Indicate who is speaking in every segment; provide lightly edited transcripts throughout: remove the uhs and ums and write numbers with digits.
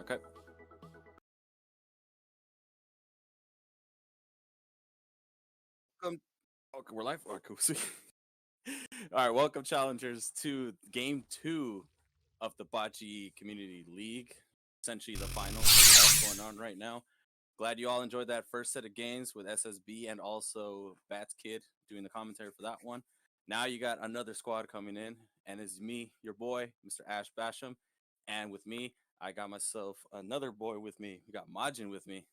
Speaker 1: Okay. Welcome. Okay, we're live. Oh, cool. Sweet. All right, welcome, challengers, to game 2 of the BOTG Community League. Essentially, the final that's going on right now. Glad you all enjoyed that first set of games with SSB and also Bats Kid doing the commentary for that one. Now you got another squad coming in, and it's me, your boy, Mr. Ash Basham, and with me, I got myself another boy with me. We got Majin with me.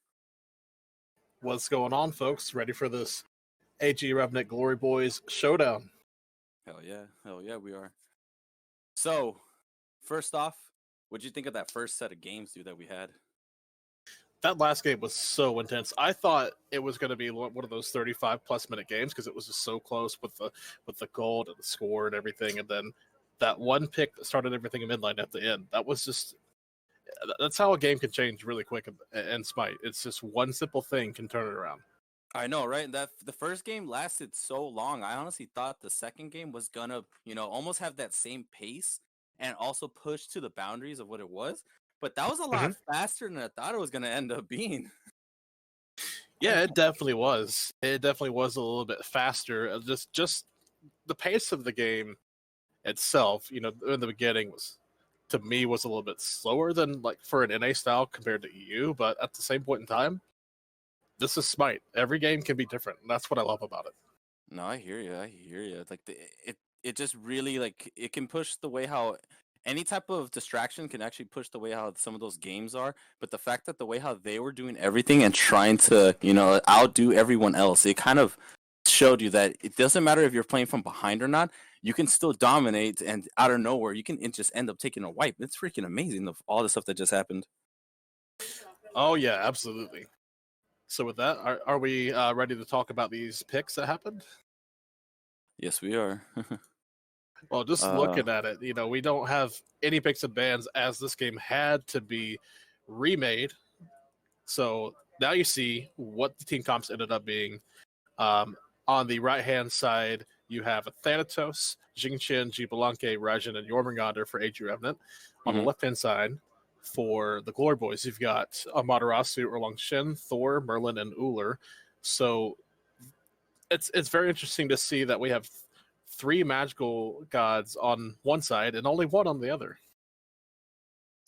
Speaker 2: What's going on, folks? Ready for this AG Revenant Glory Boys showdown?
Speaker 1: Hell yeah, we are. So, first off, what'd you think of that first set of games, dude, that we had?
Speaker 2: That last game was so intense. I thought it was going to be one of those 35-plus minute games because it was just so close with the gold and the score and everything. And then that one pick that started everything in midline at the end. That's how a game can change really quick in Smite. It's just one simple thing can turn it around.
Speaker 1: I know, right? That the first game lasted so long. I honestly thought the second game was gonna, almost have that same pace and also push to the boundaries of what it was. But that was a lot faster than I thought it was gonna end up being.
Speaker 2: Yeah, it definitely was. It definitely was a little bit faster. Just the pace of the game itself, in the beginning to me was a little bit slower than like for an NA style compared to EU, but at the same point in time, this is Smite. Every game can be different, and that's what I love about it.
Speaker 1: No, I hear you. Like it just really like it can push the way how any type of distraction can actually push the way how some of those games are. But the fact that the way how they were doing everything and trying to, outdo everyone else, it kind of showed you that it doesn't matter if you're playing from behind or not. You can still dominate, and out of nowhere, you can just end up taking a wipe. It's freaking amazing all the stuff that just happened.
Speaker 2: Oh yeah, absolutely. So with that, are we ready to talk about these picks that happened?
Speaker 1: Yes, we are.
Speaker 2: Well, just looking at it, we don't have any picks and bans as this game had to be remade. So now you see what the team comps ended up being. On the right-hand side, you have a Thanatos, Jingqian, Jibalanke, Raijin, and Jormungandr for AG Revenant. On the left-hand side, for the Glory Boys, you've got Amaterasu, Erlang Shen, Thor, Merlin, and Uller. So it's very interesting to see that we have 3 magical gods on one side and only 1 on the other.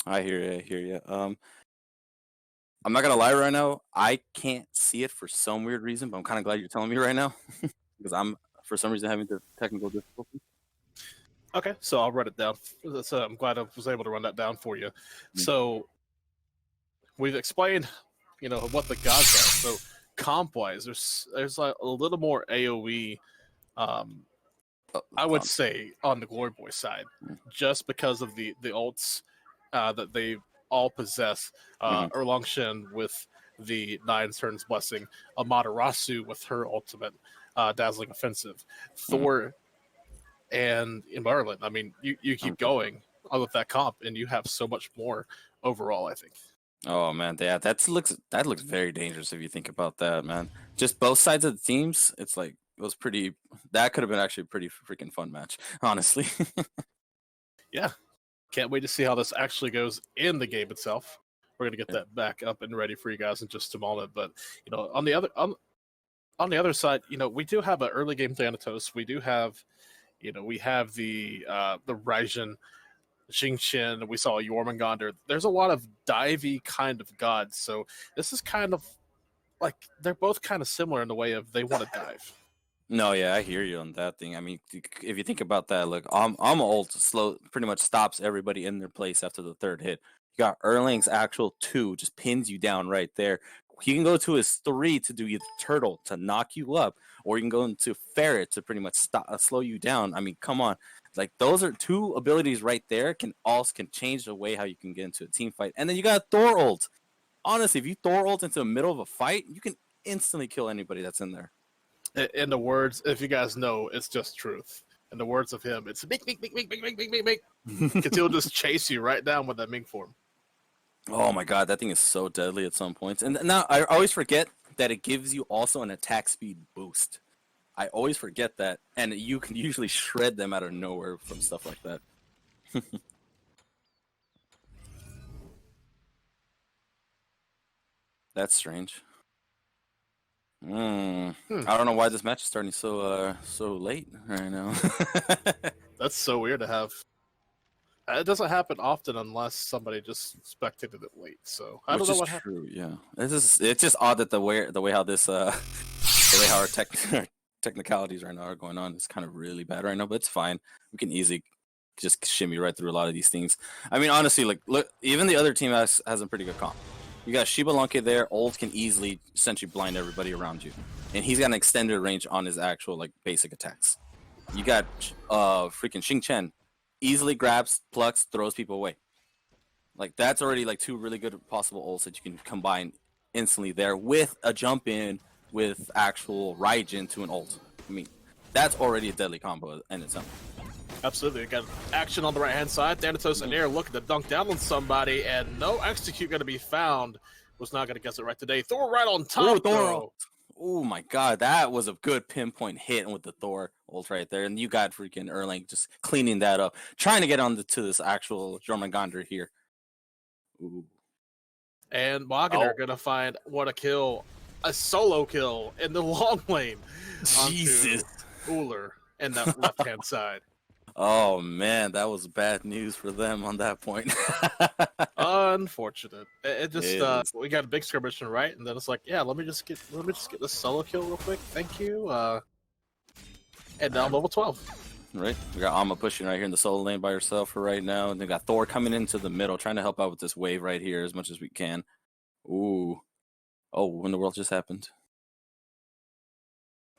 Speaker 1: I hear you. I'm not gonna lie right now. I can't see it for some weird reason, but I'm kind of glad you're telling me right now because I'm for some reason having the technical difficulty.
Speaker 2: Okay, so I'll run it down. So I'm glad I was able to run that down for you. So we've explained, what the gods are. So comp-wise, there's like a little more AOE. I would say on the Glory Boy side, just because of the ults that they all possess. Erlang Shen with the 9 turns blessing, Amaterasu with her ultimate dazzling offensive, Thor and Merlin. I mean, you keep going with that comp, and you have so much more overall, I think.
Speaker 1: Oh man, yeah, that looks very dangerous if you think about that, man. Just both sides of the teams, it's like it was pretty. That could have been actually a pretty freaking fun match, honestly.
Speaker 2: Yeah, can't wait to see how this actually goes in the game itself. We're gonna get that back up and ready for you guys in just a moment. But on the other side, we do have an early game Thanatos. We do have, we have the Raijin, Jingqian. We saw Jormungandr. There's a lot of divey kind of gods. So this is kind of like they're both kind of similar in the way of they want to dive.
Speaker 1: No, yeah, I hear you on that thing. I mean, if you think about that, look, I'm ult slow, pretty much stops everybody in their place after the 3rd hit. You got Erlang's actual 2, just pins you down right there. He can go to his 3 to do either turtle to knock you up, or you can go into ferret to pretty much slow you down. I mean, come on, like those are 2 abilities right there. Can change the way how you can get into a team fight. And then you got Thor ult. Honestly, if you Thor ult into the middle of a fight, you can instantly kill anybody that's in there.
Speaker 2: In the words, if you guys know, it's just truth. In the words of him, it's big, because he'll just chase you right down with that Ming form.
Speaker 1: Oh my god, that thing is so deadly at some points. And now I always forget that it gives you also an attack speed boost. I always forget that, and you can usually shred them out of nowhere from stuff like that. That's strange. I don't know why this match is starting so late right now.
Speaker 2: That's so weird to have. It doesn't happen often unless somebody just spectated it late. So I don't know what happened.
Speaker 1: Which is true, yeah. It's just odd that the way how this the way how our technicalities right now are going on is kind of really bad right now, but it's fine. We can easily just shimmy right through a lot of these things. I mean, honestly, like look, even the other team has a pretty good comp. You got Shiba Lunke there. Ult can easily essentially blind everybody around you, and he's got an extended range on his actual like basic attacks. You got freaking Xing Chen, easily grabs, plucks, throws people away. Like that's already like 2 really good possible ults that you can combine instantly there with a jump in with actual Raijin to an ult. I mean, that's already a deadly combo in itself.
Speaker 2: Absolutely. You got action on the right-hand side. Thanatos and Air looking to dunk down on somebody, and no execute going to be found. Was not going to guess it right today. Thor right on top, though.
Speaker 1: Oh my god, that was a good pinpoint hit with the Thor ult right there. And you got freaking Erlang just cleaning that up. Trying to get on to this actual Jormungandr here. Ooh.
Speaker 2: And Wagner going to find what a kill. A solo kill in the long lane.
Speaker 1: Jesus.
Speaker 2: Uller in that left-hand side.
Speaker 1: Oh man, that was bad news for them on that point.
Speaker 2: Unfortunate. It just we got a big skirmish on right, and then it's like, yeah, let me just get this solo kill real quick. Thank you. And now I'm level 12.
Speaker 1: Right, we got Amma pushing right here in the solo lane by herself for right now, and they got Thor coming into the middle, trying to help out with this wave right here as much as we can. Ooh, oh, when the world just happened.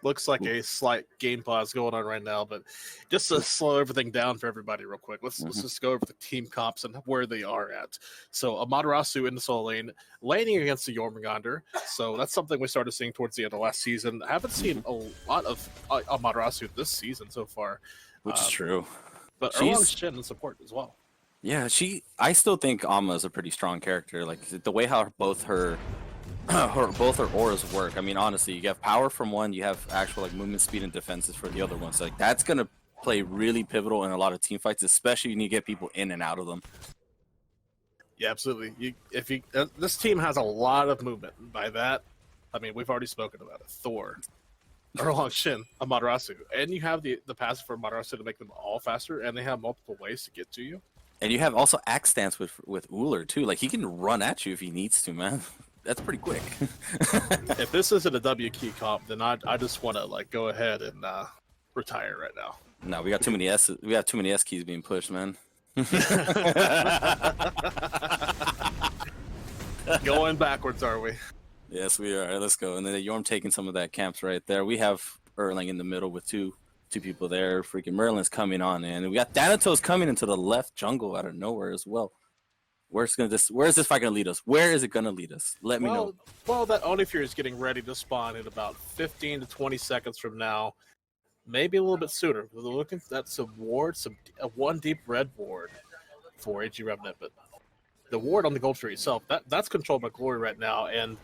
Speaker 2: Looks like a slight game pause going on right now, but just to slow everything down for everybody real quick, let's just go over the team comps and where they are at. So Amaterasu in the solo lane, laning against the Jormungandr. So that's something we started seeing towards the end of last season. I haven't seen a lot of Amaterasu this season so far.
Speaker 1: Which is true.
Speaker 2: But Erlang's Shin in support as well.
Speaker 1: Yeah, I still think Amma is a pretty strong character. Like the way how both her auras work. I mean, honestly, you have power from one, you have actual like movement speed and defenses for the other one. So like that's gonna play really pivotal in a lot of team fights, especially when you get people in and out of them.
Speaker 2: Yeah, absolutely. This team has a lot of movement. By that, I mean we've already spoken about it. Thor, Erlang Shin, Amaterasu, and you have the passive for Amaterasu to make them all faster, and they have multiple ways to get to you.
Speaker 1: And you have also axe stance with Uller too. Like he can run at you if he needs to, man. That's pretty quick.
Speaker 2: If this isn't a W key comp, then I just want to like go ahead and retire right now.
Speaker 1: No, we got too many S. We got too many S keys being pushed, man.
Speaker 2: Going backwards, are we?
Speaker 1: Yes, we are. Let's go. And then Yorm taking some of that camps right there. We have Erlang in the middle with two people there. Freaking Merlin's coming on, and we got Thanatos coming into the left jungle out of nowhere as well. Where is this fight gonna lead us? Where is it gonna lead us? Let me know.
Speaker 2: Well, that Onifur is getting ready to spawn in about 15 to 20 seconds from now, maybe a little bit sooner. We're looking at some ward, one deep red ward for AG Revenant, but the ward on the gold tree itself, that's controlled by Glory right now. And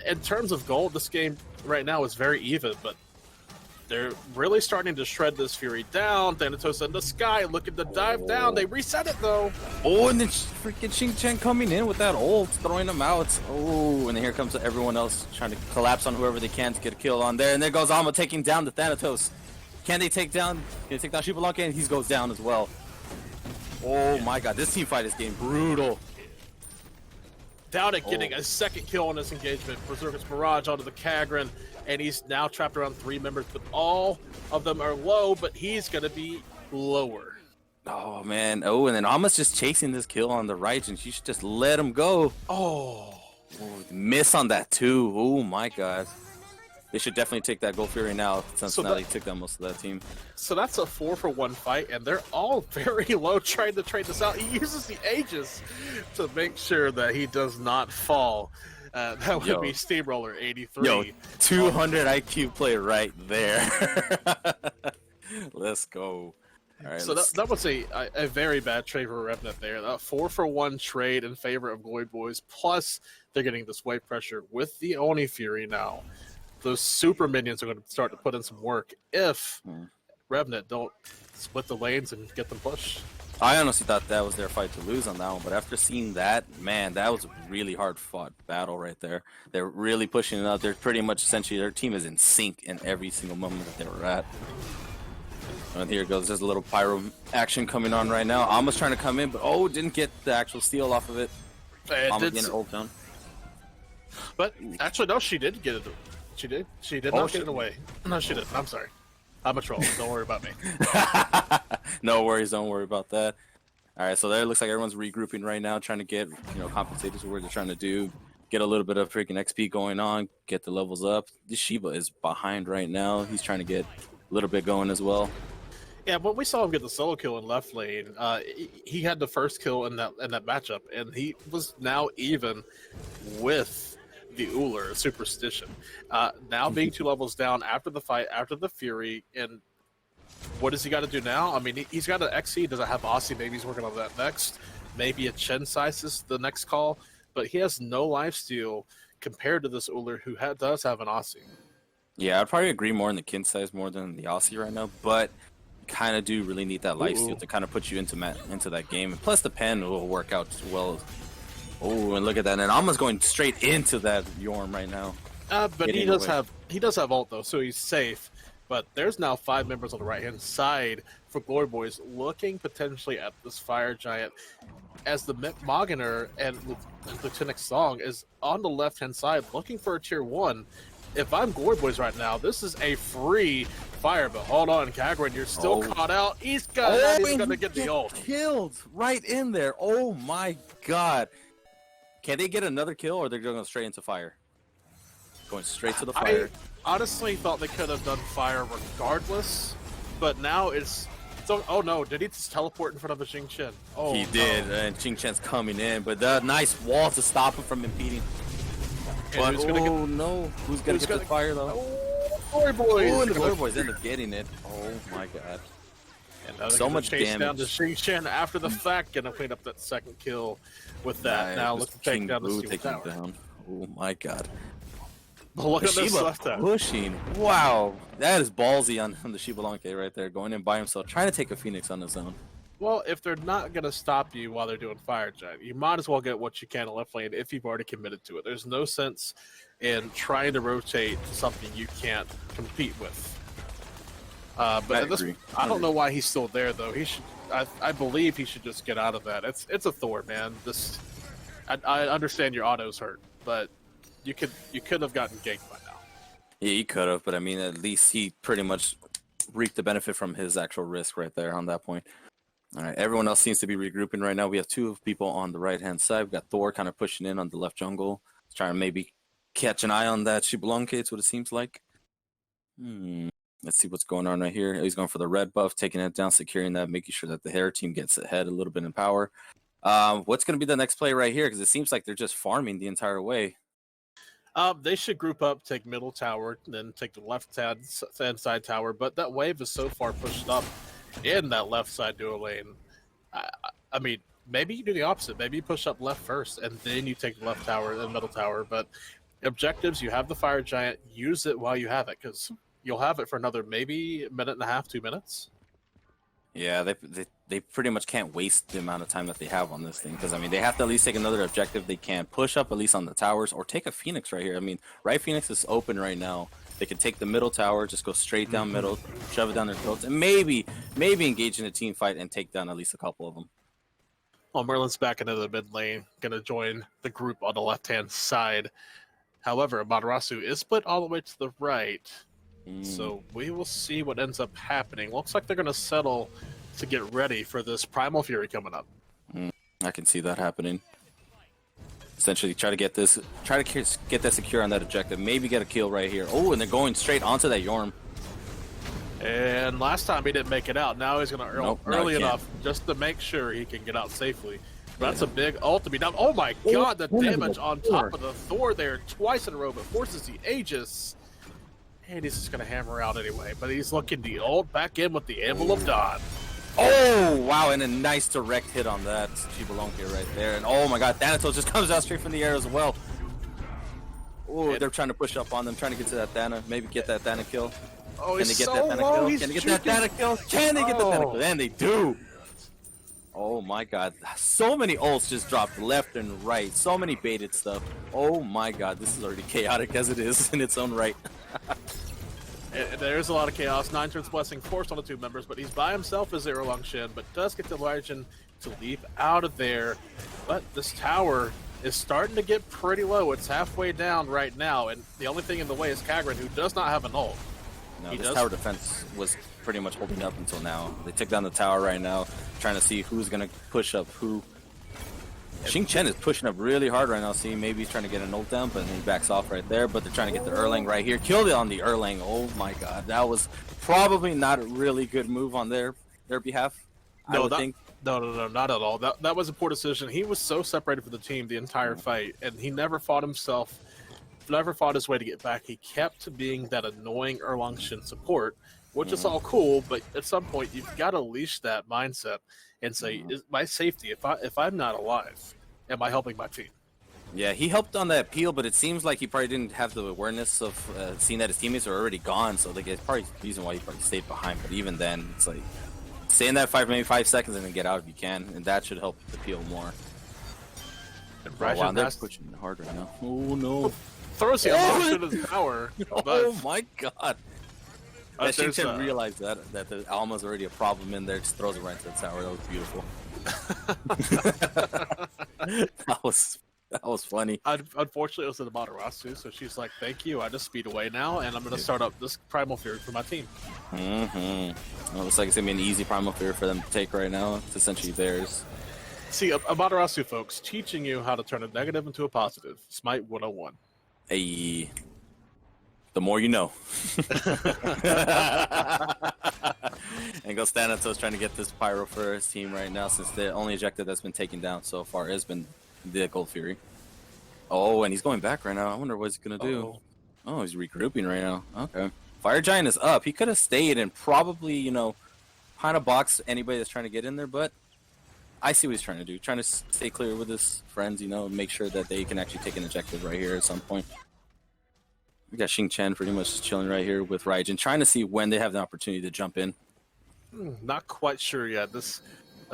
Speaker 2: in terms of gold, this game right now is very even, but they're really starting to shred this Fury down. Thanatos in the sky looking to dive down. They reset it though.
Speaker 1: Oh, and then freaking Xing Chen coming in with that ult, throwing them out. Oh, and then here comes everyone else trying to collapse on whoever they can to get a kill on there. And there goes Alma taking down the Thanatos. Can they take down Shiba Lunke? And he goes down as well. Oh my god, this team fight is getting brutal.
Speaker 2: Downick getting a second kill on this engagement. Berserker's Barrage onto the Kagran, and he's now trapped around 3 members, but all of them are low, but he's going to be lower.
Speaker 1: Oh, man. Oh, and then Alma's just chasing this kill on the right, and she should just let him go. Oh, miss on that, too. Oh, my God. They should definitely take that Gold Fury now, since now they took down most of that team.
Speaker 2: So that's a 4-for-1 fight, and they're all very low trying to trade this out. He uses the Aegis to make sure that he does not fall. That would be Steamroller 83.
Speaker 1: Yo, 200 IQ play right there. Let's go. All right,
Speaker 2: so that was a very bad trade for Revenant there. That 4-for-1 trade in favor of Glory Boys, plus they're getting this wave pressure with the Oni Fury now. Those super minions are going to start to put in some work if Revenant don't split the lanes and get them pushed.
Speaker 1: I honestly thought that was their fight to lose on that one, but after seeing that, man, that was a really hard fought battle right there. They're really pushing it out. They're pretty much essentially their team is in sync in every single moment that they were at. And here goes, there's a little pyro action coming on right now. Almost trying to come in, but didn't get the actual steal off of it. Almost getting it ult down.
Speaker 2: But actually, no, she did get it. She did. She did not get it away. No, she didn't. I'm sorry. I'm a troll. Don't worry about me.
Speaker 1: No worries. Don't worry about that. All right, so there it looks like everyone's regrouping right now, trying to get compensated for what they're trying to do. Get a little bit of freaking XP going on. Get the levels up. This Shiba is behind right now. He's trying to get a little bit going as well.
Speaker 2: Yeah, but we saw him get the solo kill in left lane. He had the first kill in that matchup, and he was now even with the Uller Superstition. Now being 2 levels down after the fight, after the Fury, and what does he got to do now? I mean, he's got an XC. Doesn't have Aussie. Maybe he's working on that next. Maybe a Chen Size is the next call, but he has no lifesteal compared to this Uller who does have an Aussie.
Speaker 1: Yeah, I'd probably agree more in the Kin Size more than the Aussie right now, but kind of do really need that lifesteal to kind of put you into that game. And plus the pen will work out as well. Oh, and look at that! And almost going straight into that Yorm right now.
Speaker 2: But he does have ult though, so he's safe. But there's now 5 members on the right-hand side for Glory Boys looking potentially at this Fire Giant as the Moganer and Lieutenant Song is on the left-hand side looking for a tier 1. If I'm Glory Boys right now, this is a free fire, but hold on, Kagran, you're still caught out. He's got he's going to get the ult.
Speaker 1: Killed right in there. Oh my god. Can they get another kill or they're going straight into fire? Going straight to the fire.
Speaker 2: I honestly thought they could have done fire regardless, but now it's... So, oh no, did he just teleport in front of a Xing Chen? Oh,
Speaker 1: he did, and Xing Chen's coming in, but the nice wall to stop him from impeding. But who's gonna get the fire though?
Speaker 2: Oh, Glory Boys!
Speaker 1: Oh, and the Glory Boys end up getting it. Oh my god.
Speaker 2: And
Speaker 1: so much damage.
Speaker 2: Down to Xing Chen after the fact, gonna clean up that second kill with that. Now let's take down the Steel Tower.
Speaker 1: Down. Oh my god.
Speaker 2: Look at this left out.
Speaker 1: Pushing. Wow. That is ballsy on the Shiba Lanke right there. Going in by himself, trying to take a Phoenix on his own.
Speaker 2: Well, if they're not going to stop you while they're doing Fire Giant, you might as well get what you can in left lane if you've already committed to it. There's no sense in trying to rotate something you can't compete with. But I don't know why he's still there, though. He should. I believe he should just get out of that. It's a Thor, man. I understand your auto's hurt, but you could have gotten ganked by now.
Speaker 1: Yeah, he could have, but I mean, at least he pretty much reaped the benefit from his actual risk right there on that point. All right, everyone else seems to be regrouping right now. We have 2 people on the right-hand side. We've got Thor kind of pushing in on the left jungle, trying to maybe catch an eye on that Shiba Lanke. It's what it seems like. Let's see what's going on right here. He's going for the red buff, taking it down, securing that, making sure that the hair team gets ahead a little bit in power. What's going to be the next play right here? Because it seems like they're just farming the entire way.
Speaker 2: They should group up, take middle tower, then take the left-hand side tower. But that wave is so far pushed up in that left side dual lane. I mean, maybe you do the opposite. Maybe you push up left first, and then you take the left tower and middle tower. But objectives, you have the Fire Giant. Use it while you have it, because you'll have it for another maybe a minute and a half, 2 minutes.
Speaker 1: Yeah, they pretty much can't waste the amount of time that they have on this thing, because I mean they have to at least take another objective. They can push up at least on the towers or take a Phoenix right here. I mean, right Phoenix is open right now. They can take the middle tower, just go straight down middle, shove it down their throats, and maybe engage in a team fight and take down at least a couple of them.
Speaker 2: Well, Merlin's back into the mid lane, gonna join the group on the left-hand side. However, Madarasu is split all the way to the right. So we will see what ends up happening. Looks like they're going to settle to get ready for this Primal Fury coming up.
Speaker 1: I can see that happening. Essentially, try to get that secure on that objective. Maybe get a kill right here. Oh, and they're going straight onto that Yorm.
Speaker 2: And last time he didn't make it out. Now he's going to early enough just to make sure he can get out safely. But that's a big ult to be done. Oh my god, the damage on top of the Thor there twice in a row, but forces the Aegis. And he's just going to hammer out anyway. But he's looking the ult back in with the Anvil of Dawn.
Speaker 1: Oh, wow. And a nice direct hit on that Shiba Lanke right there. And oh my god, Thanatos just comes out straight from the air as well. Oh, they're trying to push up on them, trying to get to that Thana. Maybe get that Thana kill.
Speaker 2: Oh,
Speaker 1: Can they get that Thana kill? Can they get that Thana kill? Can they get the Thana kill? And they do. Oh my god. So many ults just dropped left and right. So many baited stuff. Oh my god. This is already chaotic as it is in its own right.
Speaker 2: There's a lot of chaos. Nine turns blessing forced on the 2 members, but he's by himself as Zero Long Shin, but does get the Legend to leap out of there. But this tower is starting to get pretty low. It's halfway down right now, and the only thing in the way is Kagran, who does not have an ult.
Speaker 1: No, this tower defense was pretty much holding up until now. They took down the tower right now, trying to see who's going to push up who. Xing Chen is pushing up really hard right now. See, maybe he's trying to get an ult down, but then he backs off right there. But they're trying to get the Erlang right here. Killed it on the Erlang. Oh my god. That was probably not a really good move on their behalf.
Speaker 2: No,
Speaker 1: I would think.
Speaker 2: No, not at all. That was a poor decision. He was so separated from the team the entire fight, and he never fought himself, never fought his way to get back. He kept being that annoying Erlang Shin support, which is all cool, but at some point you've got to leash that mindset and say, is my safety, if I'm not alive, am I helping my team?
Speaker 1: Yeah, he helped on that peel, but it seems like he probably didn't have the awareness of seeing that his teammates are already gone, so it's probably the reason why he probably stayed behind. But even then, it's like, stay in that maybe 5 seconds and then get out if you can, and that should help the peel more. Wow, they're pushing hard right now. Oh no.
Speaker 2: Throws the emotion of his power.
Speaker 1: Oh my god. Yeah, Xing Chen realized that the Alma's already a problem in there, just throws it right to the tower. That was beautiful. That was funny.
Speaker 2: Unfortunately, it was in the Matarasu, so she's like, thank you, I just speed away now, and I'm going to start up this Primal Fury for my team.
Speaker 1: Well, it looks like it's going to be an easy Primal Fury for them to take right now. It's essentially theirs.
Speaker 2: See, Amaterasu, folks, teaching you how to turn a negative into a positive. Smite 101.
Speaker 1: Hey, the more you know. And Ghost Thanatos trying to get this Pyro for his team right now, since the only objective that's been taken down so far has been the Gold Fury. Oh, and he's going back right now. I wonder what he's going to do. Oh, he's regrouping right now. Okay. Fire Giant is up. He could have stayed and probably, kind of box anybody that's trying to get in there, but I see what he's trying to do. Trying to stay clear with his friends, make sure that they can actually take an objective right here at some point. We got Xing Chen pretty much chilling right here with Raijin, trying to see when they have the opportunity to jump in.
Speaker 2: Not quite sure yet.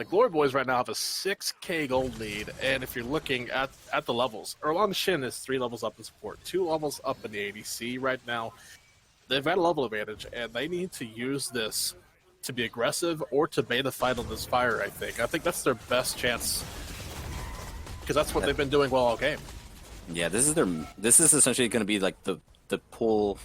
Speaker 2: Glory Boys right now have a 6k gold lead, and if you're looking at the levels, Erlang Shin is 3 levels up in support, 2 levels up in the ADC right now. They've got a level advantage, and they need to use this to be aggressive or to bait a fight on this fire, I think that's their best chance, because that's what they've been doing well all game. Yeah,
Speaker 1: this is essentially going to be like the pull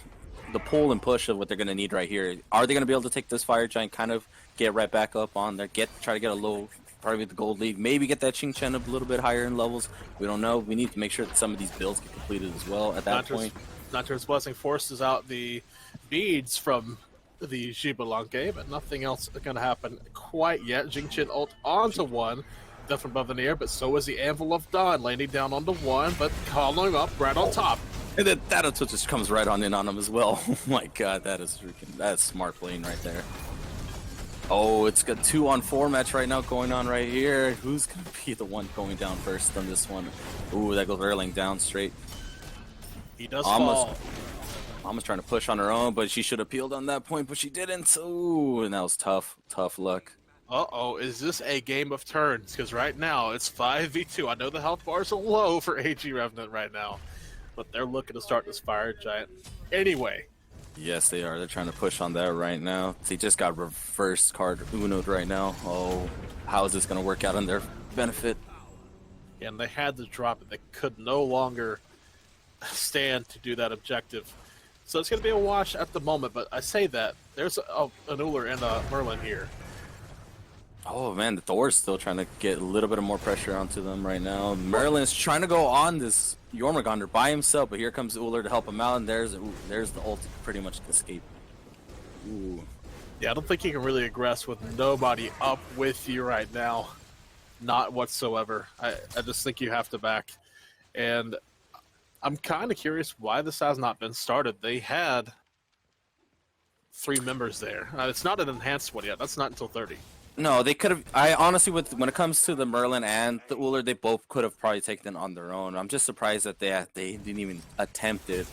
Speaker 1: and push of what they're going to need right here. Are they going to be able to take this Fire Giant, kind of get right back up on there, try to get a low, probably the gold lead, maybe get that Xing Chen up a little bit higher in levels? We don't know. We need to make sure that some of these builds get completed as well at that point.
Speaker 2: Nanter's Blessing forces out the beads from the Xibalanque, but nothing else is going to happen quite yet. Xing Chen ult onto one, death from above in the air, but so is the Anvil of Dawn, landing down onto one, but calling up right on top.
Speaker 1: And then Thanatos just comes right on in on him as well. Oh my god, that's smart playing right there. Oh, it's got 2-on-4 match right now going on right here. Who's going to be the one going down first on this one? Ooh, that goes Erlang down straight.
Speaker 2: He does fall.
Speaker 1: Almost trying to push on her own, but she should have peeled on that point, but she didn't. Ooh, and that was tough luck.
Speaker 2: Uh-oh, is this a game of turns? Because right now, it's 5v2. I know the health bars are low for AG Revenant right now, but they're looking to start this Fire Giant anyway.
Speaker 1: Yes, they are. They're trying to push on that right now. They just got reverse card Uno'd right now. Oh, how is this going to work out in their benefit?
Speaker 2: And they had to drop it. They could no longer stand to do that objective. So it's going to be a wash at the moment, but I say that. There's an Uller and a Merlin here.
Speaker 1: Oh man, the Thor's still trying to get a little bit of more pressure onto them right now. Merlin's trying to go on this Jormungandr by himself, but here comes Uller to help him out, and there's the ult to pretty much escape. Ooh.
Speaker 2: Yeah, I don't think you can really aggress with nobody up with you right now. Not whatsoever. I just think you have to back. And I'm kind of curious why this has not been started. They had 3 members there. It's not an enhanced one yet. That's not until 30.
Speaker 1: No, they could have. I honestly, when it comes to the Merlin and the Uller, they both could have probably taken it on their own. I'm just surprised that they didn't even attempt it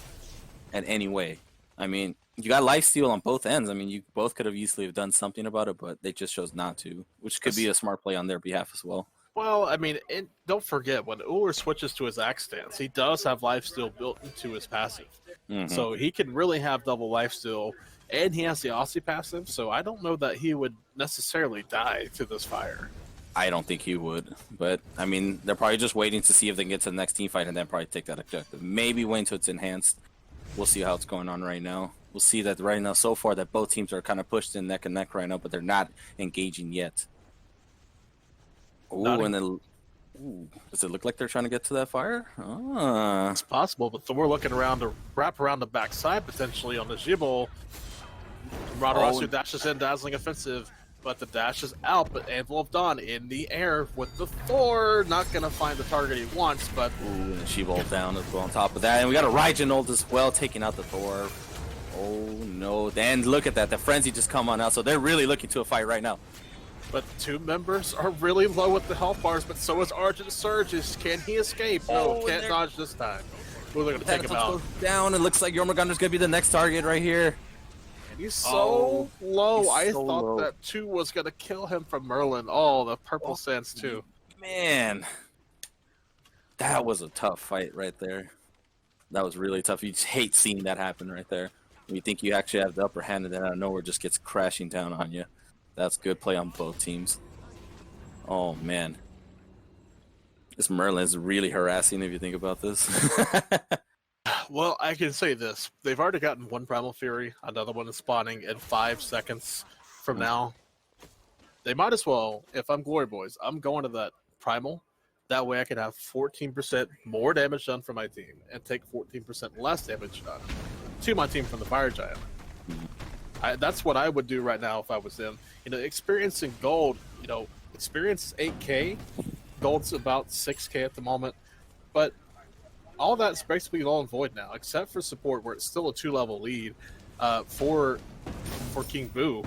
Speaker 1: in any way. I mean, you got lifesteal on both ends. I mean, you both could have easily have done something about it, but they just chose not to, which could be a smart play on their behalf as well.
Speaker 2: Well, I mean, don't forget, when Uller switches to his axe stance, he does have lifesteal built into his passive. So he can really have double lifesteal, and he has the Aussie passive, so I don't know that he would necessarily die to this fire.
Speaker 1: I don't think he would, but I mean, they're probably just waiting to see if they can get to the next team fight and then probably take that objective. Maybe wait until it's enhanced. We'll see how it's going on right now. We'll see that right now, so far, that both teams are kind of pushed in neck and neck right now, but they're not engaging yet. Ooh, and then, does it look like they're trying to get to that fire?
Speaker 2: It's possible, but Thor looking around to wrap around the backside potentially on the Jibble. Radarasu dashes in, dazzling offensive, but the dash is out. But Anvil of Dawn in the air with the Thor, not gonna find the target he wants, but
Speaker 1: and she rolled down as well on top of that, and we got a Raijin ult as well, taking out the Thor. Oh no! And look at that, the frenzy just come on out, so they're really looking to a fight right now.
Speaker 2: But two members are really low with the health bars, but so is Argent Surges. Can he escape? No, can't dodge this time. We're going to take him out.
Speaker 1: Down, it looks like Jormungandr's going to be the next target right here.
Speaker 2: And he's so low. I thought that 2 was going to kill him from Merlin. Oh, the purple sands too.
Speaker 1: Man, that was a tough fight right there. That was really tough. You just hate seeing that happen right there. When you think you actually have the upper hand, and then out of nowhere it just gets crashing down on you. That's good play on both teams. Oh, man. This Merlin is really harassing if you think about this.
Speaker 2: Well, I can say this. They've already gotten 1 Primal Fury. Another one is spawning in 5 seconds from now. They might as well, if I'm Glory Boys, I'm going to that Primal. That way I can have 14% more damage done for my team and take 14% less damage done to my team from the Fire Giant. That's what I would do right now if I was them. You know, experience in gold, you know, experience is 8K. Gold's about 6K at the moment. But all that's basically null and void now, except for support, where it's still a 2-level lead for King Boo.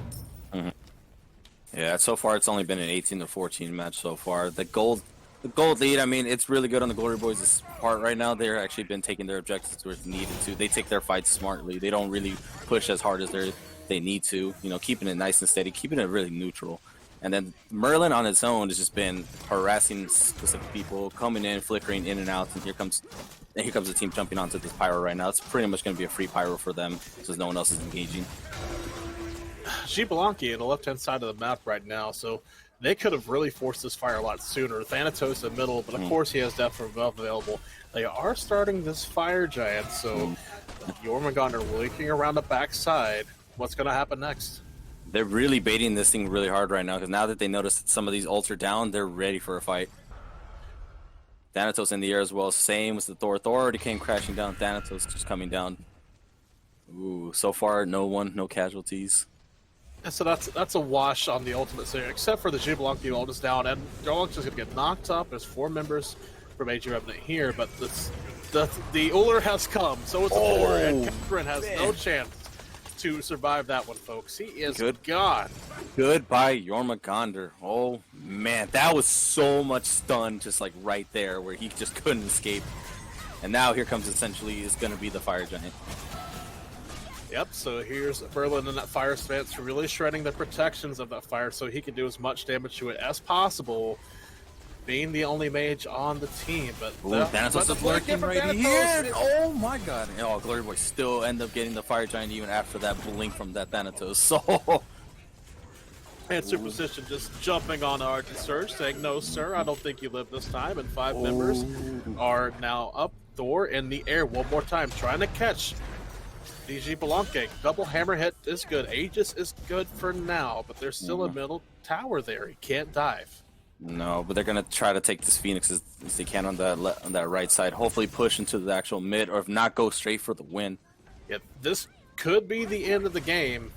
Speaker 1: Yeah, so far it's only been an 18-14 match so far. The gold lead, I mean, it's really good on the Glory Boys' part right now. They're actually been taking their objectives where it's needed to. They take their fights smartly. They don't really push as hard as they need to. You know, keeping it nice and steady, keeping it really neutral. And then Merlin on its own has just been harassing specific people, coming in, flickering in and out, and here comes the team jumping onto this pyro right now. It's pretty much going to be a free pyro for them since no one else is engaging.
Speaker 2: Xbalanque on the left-hand side of the map right now, so they could have really forced this fire a lot sooner. Thanatos in the middle, but of course he has Death from Above available. They are starting this Fire Giant, so Jormungand are looking around the backside. What's going to happen next?
Speaker 1: They're really baiting this thing really hard right now, because now that they notice that some of these ults are down, they're ready for a fight. Thanatos in the air as well. Same with the Thor. Thor already came crashing down. Thanatos just coming down. Ooh, so far, no casualties.
Speaker 2: And so that's a wash on the ultimate series, except for the Xbalanque ult is down, and Jarlax's just going to get knocked up. There's 4 members from AG Revenant here, but the Uller has come, so it's a Thor, and Catherine has no chance to survive that one, folks. He is gone.
Speaker 1: Goodbye, Jormungandr. Oh, man, that was so much stun just like right there where he just couldn't escape. And now here comes essentially is going to be the Fire Giant.
Speaker 2: Yep, so here's Merlin and that Fire Stance really shredding the protections of that fire so he can do as much damage to it as possible, being the only mage on the team. But
Speaker 1: Thanatos is lurking right here. Oh my god. Oh, Glory Boy still end up getting the Fire Giant even after that blink from that Thanatos. So
Speaker 2: and Superstition just jumping on Argent Surge, saying, "No, sir, I don't think you live this time." And 5 members are now up. Thor in the air one more time, trying to catch Xbalanque. Double hammer hit is good. Aegis is good for now, but there's still a middle tower there. He can't dive.
Speaker 1: No, but they're gonna try to take this Phoenix as they can on that right side. Hopefully push into the actual mid, or if not, go straight for the win.
Speaker 2: Yeah, this could be the end of the game.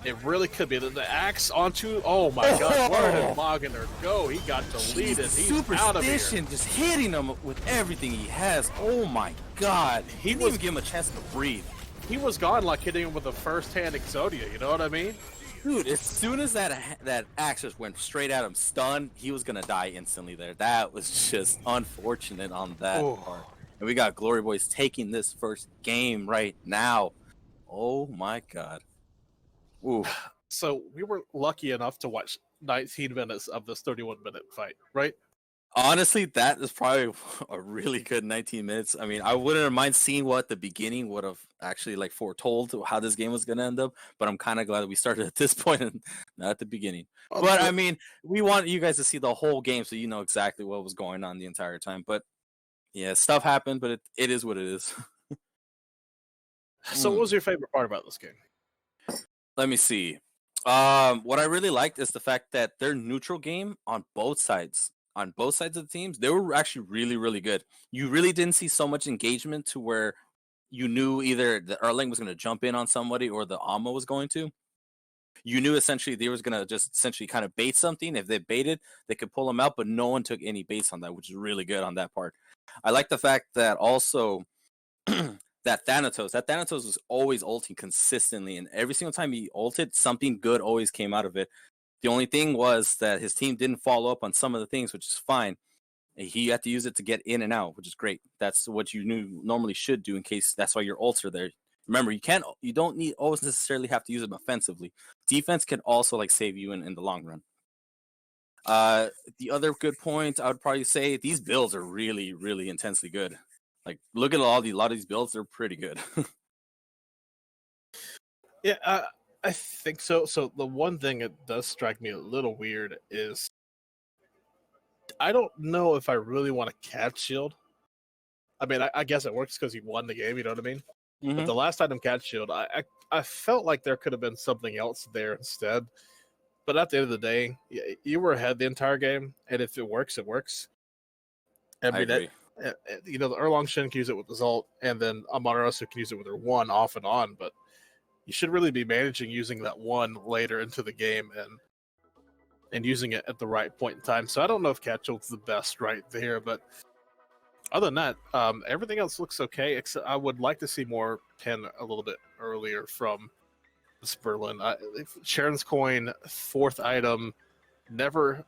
Speaker 2: It really could be. The axe onto. Oh my God! Where did Maganer go? He got deleted. He's out of here.
Speaker 1: Superstition just hitting him with everything he has. Oh my God! He didn't even give him a chance to breathe.
Speaker 2: He was gone, like hitting him with a first-hand Exodia. You know what I mean?
Speaker 1: Dude, as soon as that axe just went straight at him, stunned, he was gonna die instantly there. That was just unfortunate on that part. And we got Glory Boys taking this first game right now. Oh my god. Ooh.
Speaker 2: So we were lucky enough to watch 19 minutes of this 31-minute fight, right?
Speaker 1: Honestly, that is probably a really good 19 minutes. I mean, I wouldn't have mind seeing what the beginning would have actually like foretold how this game was going to end up, but I'm kind of glad that we started at this point and not at the beginning. But I mean, we want you guys to see the whole game so you know exactly what was going on the entire time. But yeah, stuff happened, but it is what it is.
Speaker 2: So what was your favorite part about this game?
Speaker 1: Let me see. What I really liked is the fact that their neutral game on both sides of the teams, they were actually really, really good. You really didn't see so much engagement to where you knew either the Erlang was going to jump in on somebody or the Amma was going to. You knew essentially they was going to just essentially kind of bait something. If they baited, they could pull them out, but no one took any baits on that, which is really good on that part. I like the fact that also that Thanatos was always ulting consistently, and every single time he ulted, something good always came out of it. The only thing was that his team didn't follow up on some of the things, which is fine. He had to use it to get in and out, which is great. That's what you normally should do in case that's why your ults are there. Remember, you don't need always necessarily have to use them offensively. Defense can also like save you in the long run. The other good point I would probably say these builds are really, really intensely good. Like look at a lot of these builds, they're pretty good.
Speaker 2: Yeah, I think so. So the one thing that does strike me a little weird is I don't know if I really want to cat shield. I mean, I guess it works because he won the game. You know what I mean?
Speaker 1: Mm-hmm.
Speaker 2: But the last item cat shield, I felt like there could have been something else there instead. But at the end of the day, you were ahead the entire game, and if it works, it works. I mean,
Speaker 1: agree.
Speaker 2: the Erlang Shin can use it with the Zult, and then Amarasu can use it with her one off and on. But you should really be managing using that one later into the game and using it at the right point in time. So I don't know if cat shield's the best right there, but other than that, everything else looks okay. Except I would like to see more pen a little bit earlier from Sperlin. Sharon's coin, fourth item, never.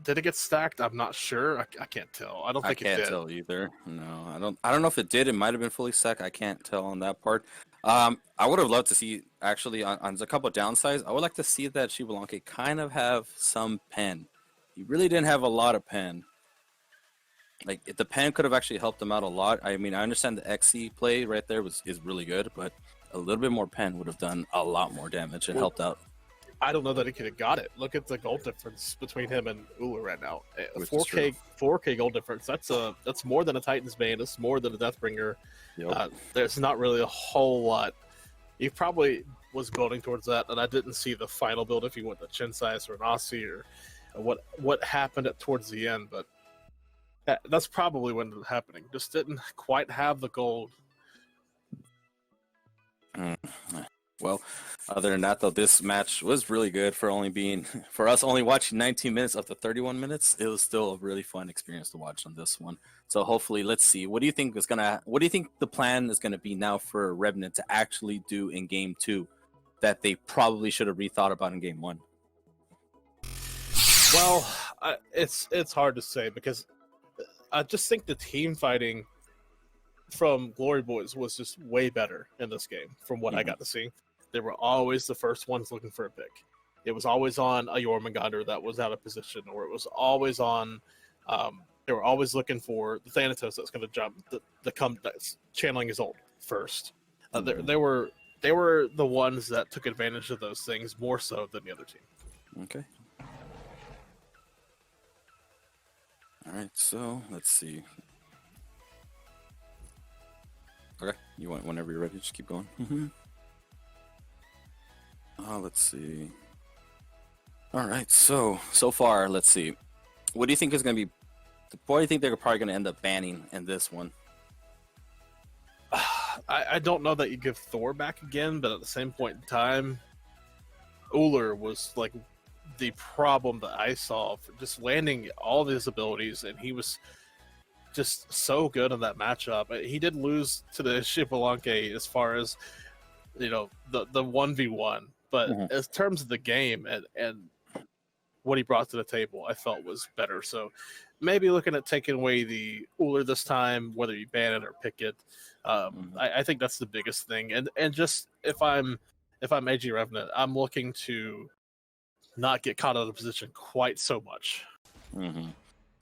Speaker 2: Did it get stacked? I'm not sure. I can't tell. I don't think it did.
Speaker 1: I can't tell either. No, I don't know if it did. It might have been fully stacked. I can't tell on that part. I would have loved to see actually on a couple of downsides. I would like to see that Shibalanke kind of have some pen. He really didn't have a lot of pen. Like if the pen could have actually helped him out a lot. I mean, I understand the XE play right there is really good, but a little bit more pen would have done a lot more damage and helped out.
Speaker 2: I don't know that he could have got it. Look at the gold difference between him and Ula right now. 4K gold difference. That's more than a Titan's Bane. That's more than a Deathbringer. Yep. There's not really a whole lot. He probably was building towards that, and I didn't see the final build if he went to Chinsais or an Aussie or what happened towards the end, but that's probably what ended up happening. Just didn't quite have the gold.
Speaker 1: Well, other than that, though, this match was really good for us only watching 19 minutes of the 31 minutes. It was still a really fun experience to watch on this one. So hopefully, let's see. What do you think the plan is gonna be now for Revenant to actually do in game 2 that they probably should have rethought about in game 1?
Speaker 2: Well, it's hard to say because I just think the team fighting from Glory Boys was just way better in this game from what I got to see. They were always the first ones looking for a pick. It was always on a Jormungandr that was out of position, or it was always on. They were always looking for the Thanatos that's going to jump, that's channeling his ult first. They were the ones that took advantage of those things more so than the other team.
Speaker 1: Okay. All right, so let's see. Okay, you want whenever you're ready, just keep going. Let's see. All right, so far, let's see. What do you think is going to be? What do you think they're probably going to end up banning in this one?
Speaker 2: I don't know that you give Thor back again, but at the same point in time, Uller was like the problem that I saw for just landing all of his abilities, and he was just so good in that matchup. He did lose to the Shibalanke as far as the 1v1, but in terms of the game and what he brought to the table, I felt was better. So maybe looking at taking away the Uller this time, whether you ban it or pick it. I think that's the biggest thing. And just if I'm AG Revenant, I'm looking to not get caught out of position quite so much.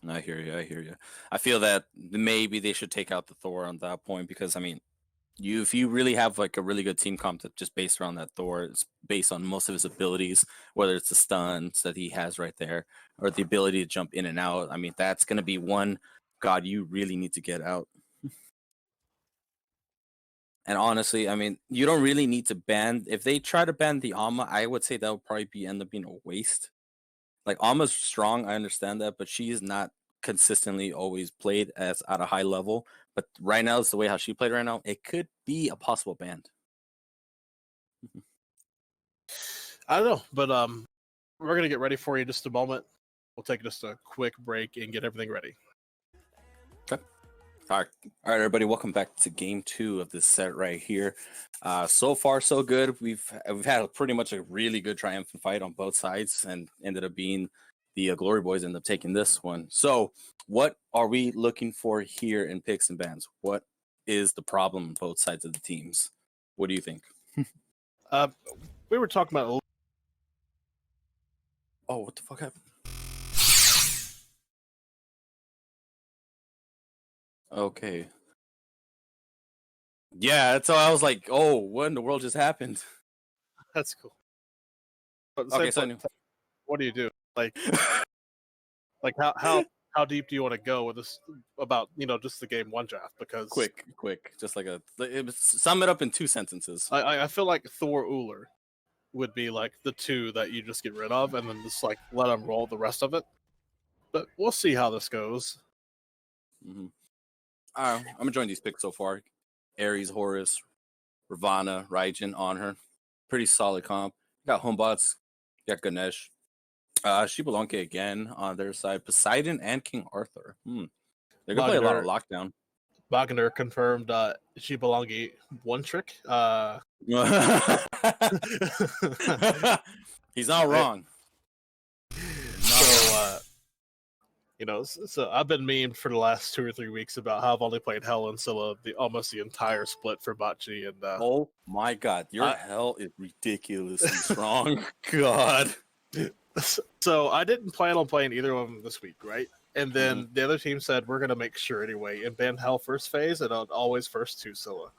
Speaker 1: I hear you. I feel that maybe they should take out the Thor on that point because, I mean, if you really have like a really good team comp that just based around that Thor, it's based on most of his abilities, whether it's the stuns that he has right there or the ability to jump in and out. I mean, that's going to be one god you really need to get out. And honestly, I mean, you don't really need to ban. If they try to ban the Alma, I would say that would probably end up being a waste. Like Alma's strong, I understand that, but she is not consistently always played as at a high level. But right now, it's the way how she played right now. It could be a possible ban.
Speaker 2: I don't know, but we're gonna get ready for you in just a moment. We'll take just a quick break and get everything ready.
Speaker 1: Okay. All right, everybody. Welcome back to game 2 of this set right here. So far, so good. We've had pretty much a really good triumphant fight on both sides, and ended up being the Glory Boys ended up taking this one. So, what are we looking for here in picks and bans? What is the problem on both sides of the teams? What do you think?
Speaker 2: We were talking about.
Speaker 1: Oh, what the fuck happened? Okay. Yeah, that's how I was like, oh, what in the world just happened?
Speaker 2: That's cool. But
Speaker 1: Okay, so
Speaker 2: what do you do? Like how deep do you want to go with this about just the game 1 draft? Because
Speaker 1: quick, just like sum it up in 2 sentences.
Speaker 2: I feel like Thor Uller would be like the 2 that you just get rid of and then just like let them roll the rest of it. But we'll see how this goes.
Speaker 1: I'm enjoying these picks so far. Ares, Horus, Ravana, Raijin on her. Pretty solid comp. Got Homebots, got Ganesh. Shibalonke again on their side. Poseidon and King Arthur. They're gonna play a lot of lockdown.
Speaker 2: Wagner confirmed Shibalonge 1 trick.
Speaker 1: He's not wrong.
Speaker 2: So I've been memeing for the last 2 or 3 weeks about how I've only played Hell and Scylla almost the entire split for BOTG. And
Speaker 1: oh my god, your Hell is ridiculously strong. God.
Speaker 2: So I didn't plan on playing either of them this week, right? And then the other team said we're gonna make sure anyway and ban Hell first phase and always first 2 Scylla.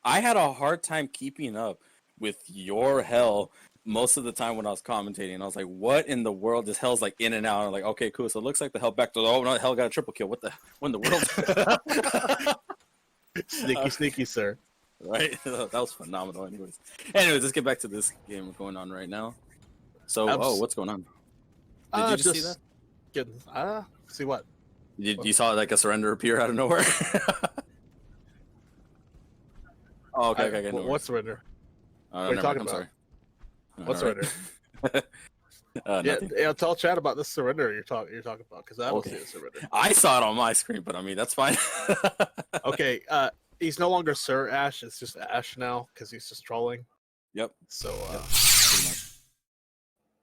Speaker 1: I had a hard time keeping up with your Hell most of the time when I was commentating. I was like, what in the world? This Hell's like in and out. I'm like, okay, cool. So it looks like the Hell back to no, Hell got a triple kill. What in the world?
Speaker 2: Sneaky, sir.
Speaker 1: Right? That was phenomenal. Anyways, let's get back to this game going on right now. So, what's going on? Did you just see that?
Speaker 2: See what?
Speaker 1: You saw like a surrender appear out of nowhere? Oh, okay.
Speaker 2: What surrender?
Speaker 1: What are you talking about? Sorry.
Speaker 2: What surrender? Yeah, tell chat about this surrender you're talking about because I don't see a surrender.
Speaker 1: I saw it on my screen, but I mean that's fine.
Speaker 2: Okay, he's no longer Sir Ash; it's just Ash now because he's just trolling.
Speaker 1: Yep.
Speaker 2: So,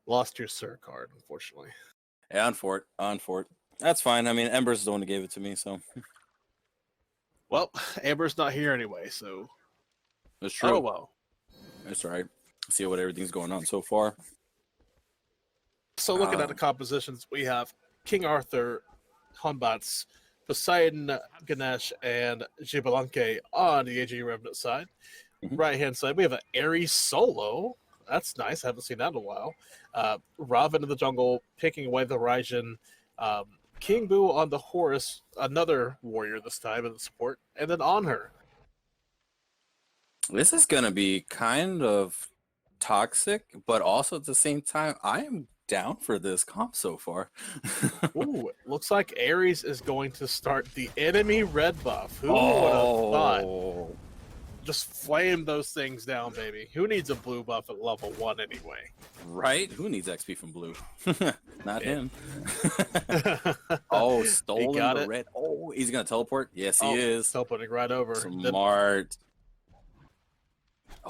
Speaker 2: lost your Sir card, unfortunately.
Speaker 1: Yeah, on fort. That's fine. I mean, Ember's the one who gave it to me, so.
Speaker 2: Well, Amber's not here anyway, so.
Speaker 1: That's true.
Speaker 2: Oh well.
Speaker 1: That's right. See what everything's going on so far.
Speaker 2: So looking at the compositions, we have King Arthur, Homebots, Poseidon, Ganesh, and Shibalonke on the AG Revenant side. Right-hand side, we have an Ares solo. That's nice. I haven't seen that in a while. Raven in the jungle, picking away the Raijin. King Boo on the Horus, another warrior this time in the support. And then on her.
Speaker 1: This is going to be kind of toxic, but also at the same time, I am down for this comp so far.
Speaker 2: Ooh, looks like Ares is going to start the enemy red buff. Who would have thought? Just flame those things down, baby. Who needs a blue buff at level 1 anyway?
Speaker 1: Right? Who needs XP from blue? Not him. Stolen the red. Oh, he's going to teleport? Yes, he is.
Speaker 2: Teleporting right over.
Speaker 1: Smart.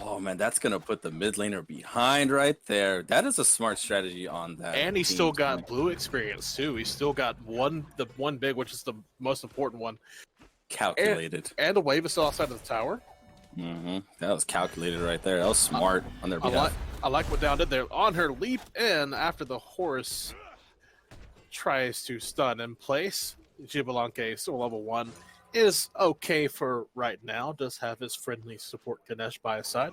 Speaker 1: Oh man, that's gonna put the mid laner behind right there. That is a smart strategy on that.
Speaker 2: And he's
Speaker 1: team's
Speaker 2: still got
Speaker 1: point.
Speaker 2: blue experience too. He's still got the one big, which is the most important one.
Speaker 1: Calculated.
Speaker 2: And the wave is still outside of the tower.
Speaker 1: That was calculated right there. That was smart on their behalf.
Speaker 2: I like what Down did there. On her leap in after the horse tries to stun in place. Gibalanque, still level 1, is okay for right now. Does have his friendly support Ganesh by his side.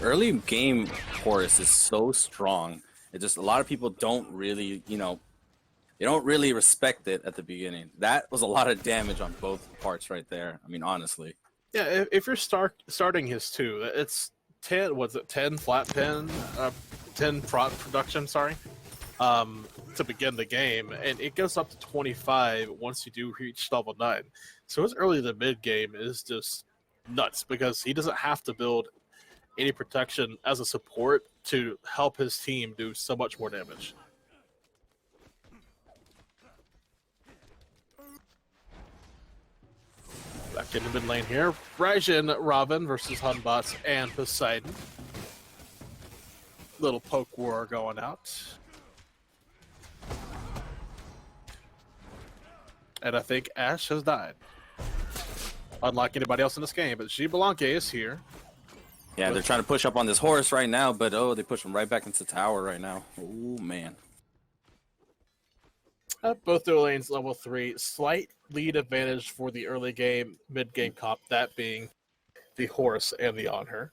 Speaker 1: Early game Horus is so strong. It just, a lot of people don't really, they don't really respect it at the beginning. That was a lot of damage on both parts right there. I mean, honestly.
Speaker 2: Yeah, if you're starting his 2, it's 10, what's it, 10 flat pin, 10 prot production, sorry, to begin the game, and it goes up to 25 once you do reach level 9. So his early to mid game is just nuts because he doesn't have to build any protection as a support to help his team do so much more damage. Back in the mid lane here. Raijin, Robin versus Hunbots and Poseidon. Little poke war going out. And I think Ashe has died. Unlike anybody else in this game, but Gibalanque is here.
Speaker 1: Yeah, they're trying to push up on this horse right now, but they push him right back into the tower right now. Oh, man.
Speaker 2: Both their lanes level 3. Slight lead advantage for the early game, mid game comp, that being the horse and the on her.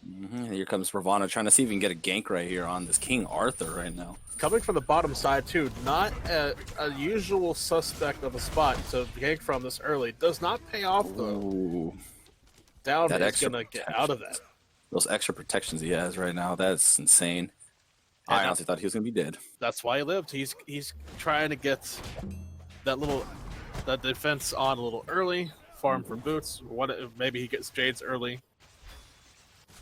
Speaker 1: And here comes Ravana trying to see if he can get a gank right here on this King Arthur right now.
Speaker 2: Coming from the bottom side too, not a usual suspect of a spot to gank from this early. Does not pay off though.
Speaker 1: Ooh.
Speaker 2: Down
Speaker 1: That
Speaker 2: is
Speaker 1: extra
Speaker 2: going to get out of that.
Speaker 1: Those extra protections he has right now, that's insane. I honestly thought he was going to be dead.
Speaker 2: That's why he lived. He's trying to get that defense on a little early, farm for boots. Maybe he gets Jades early.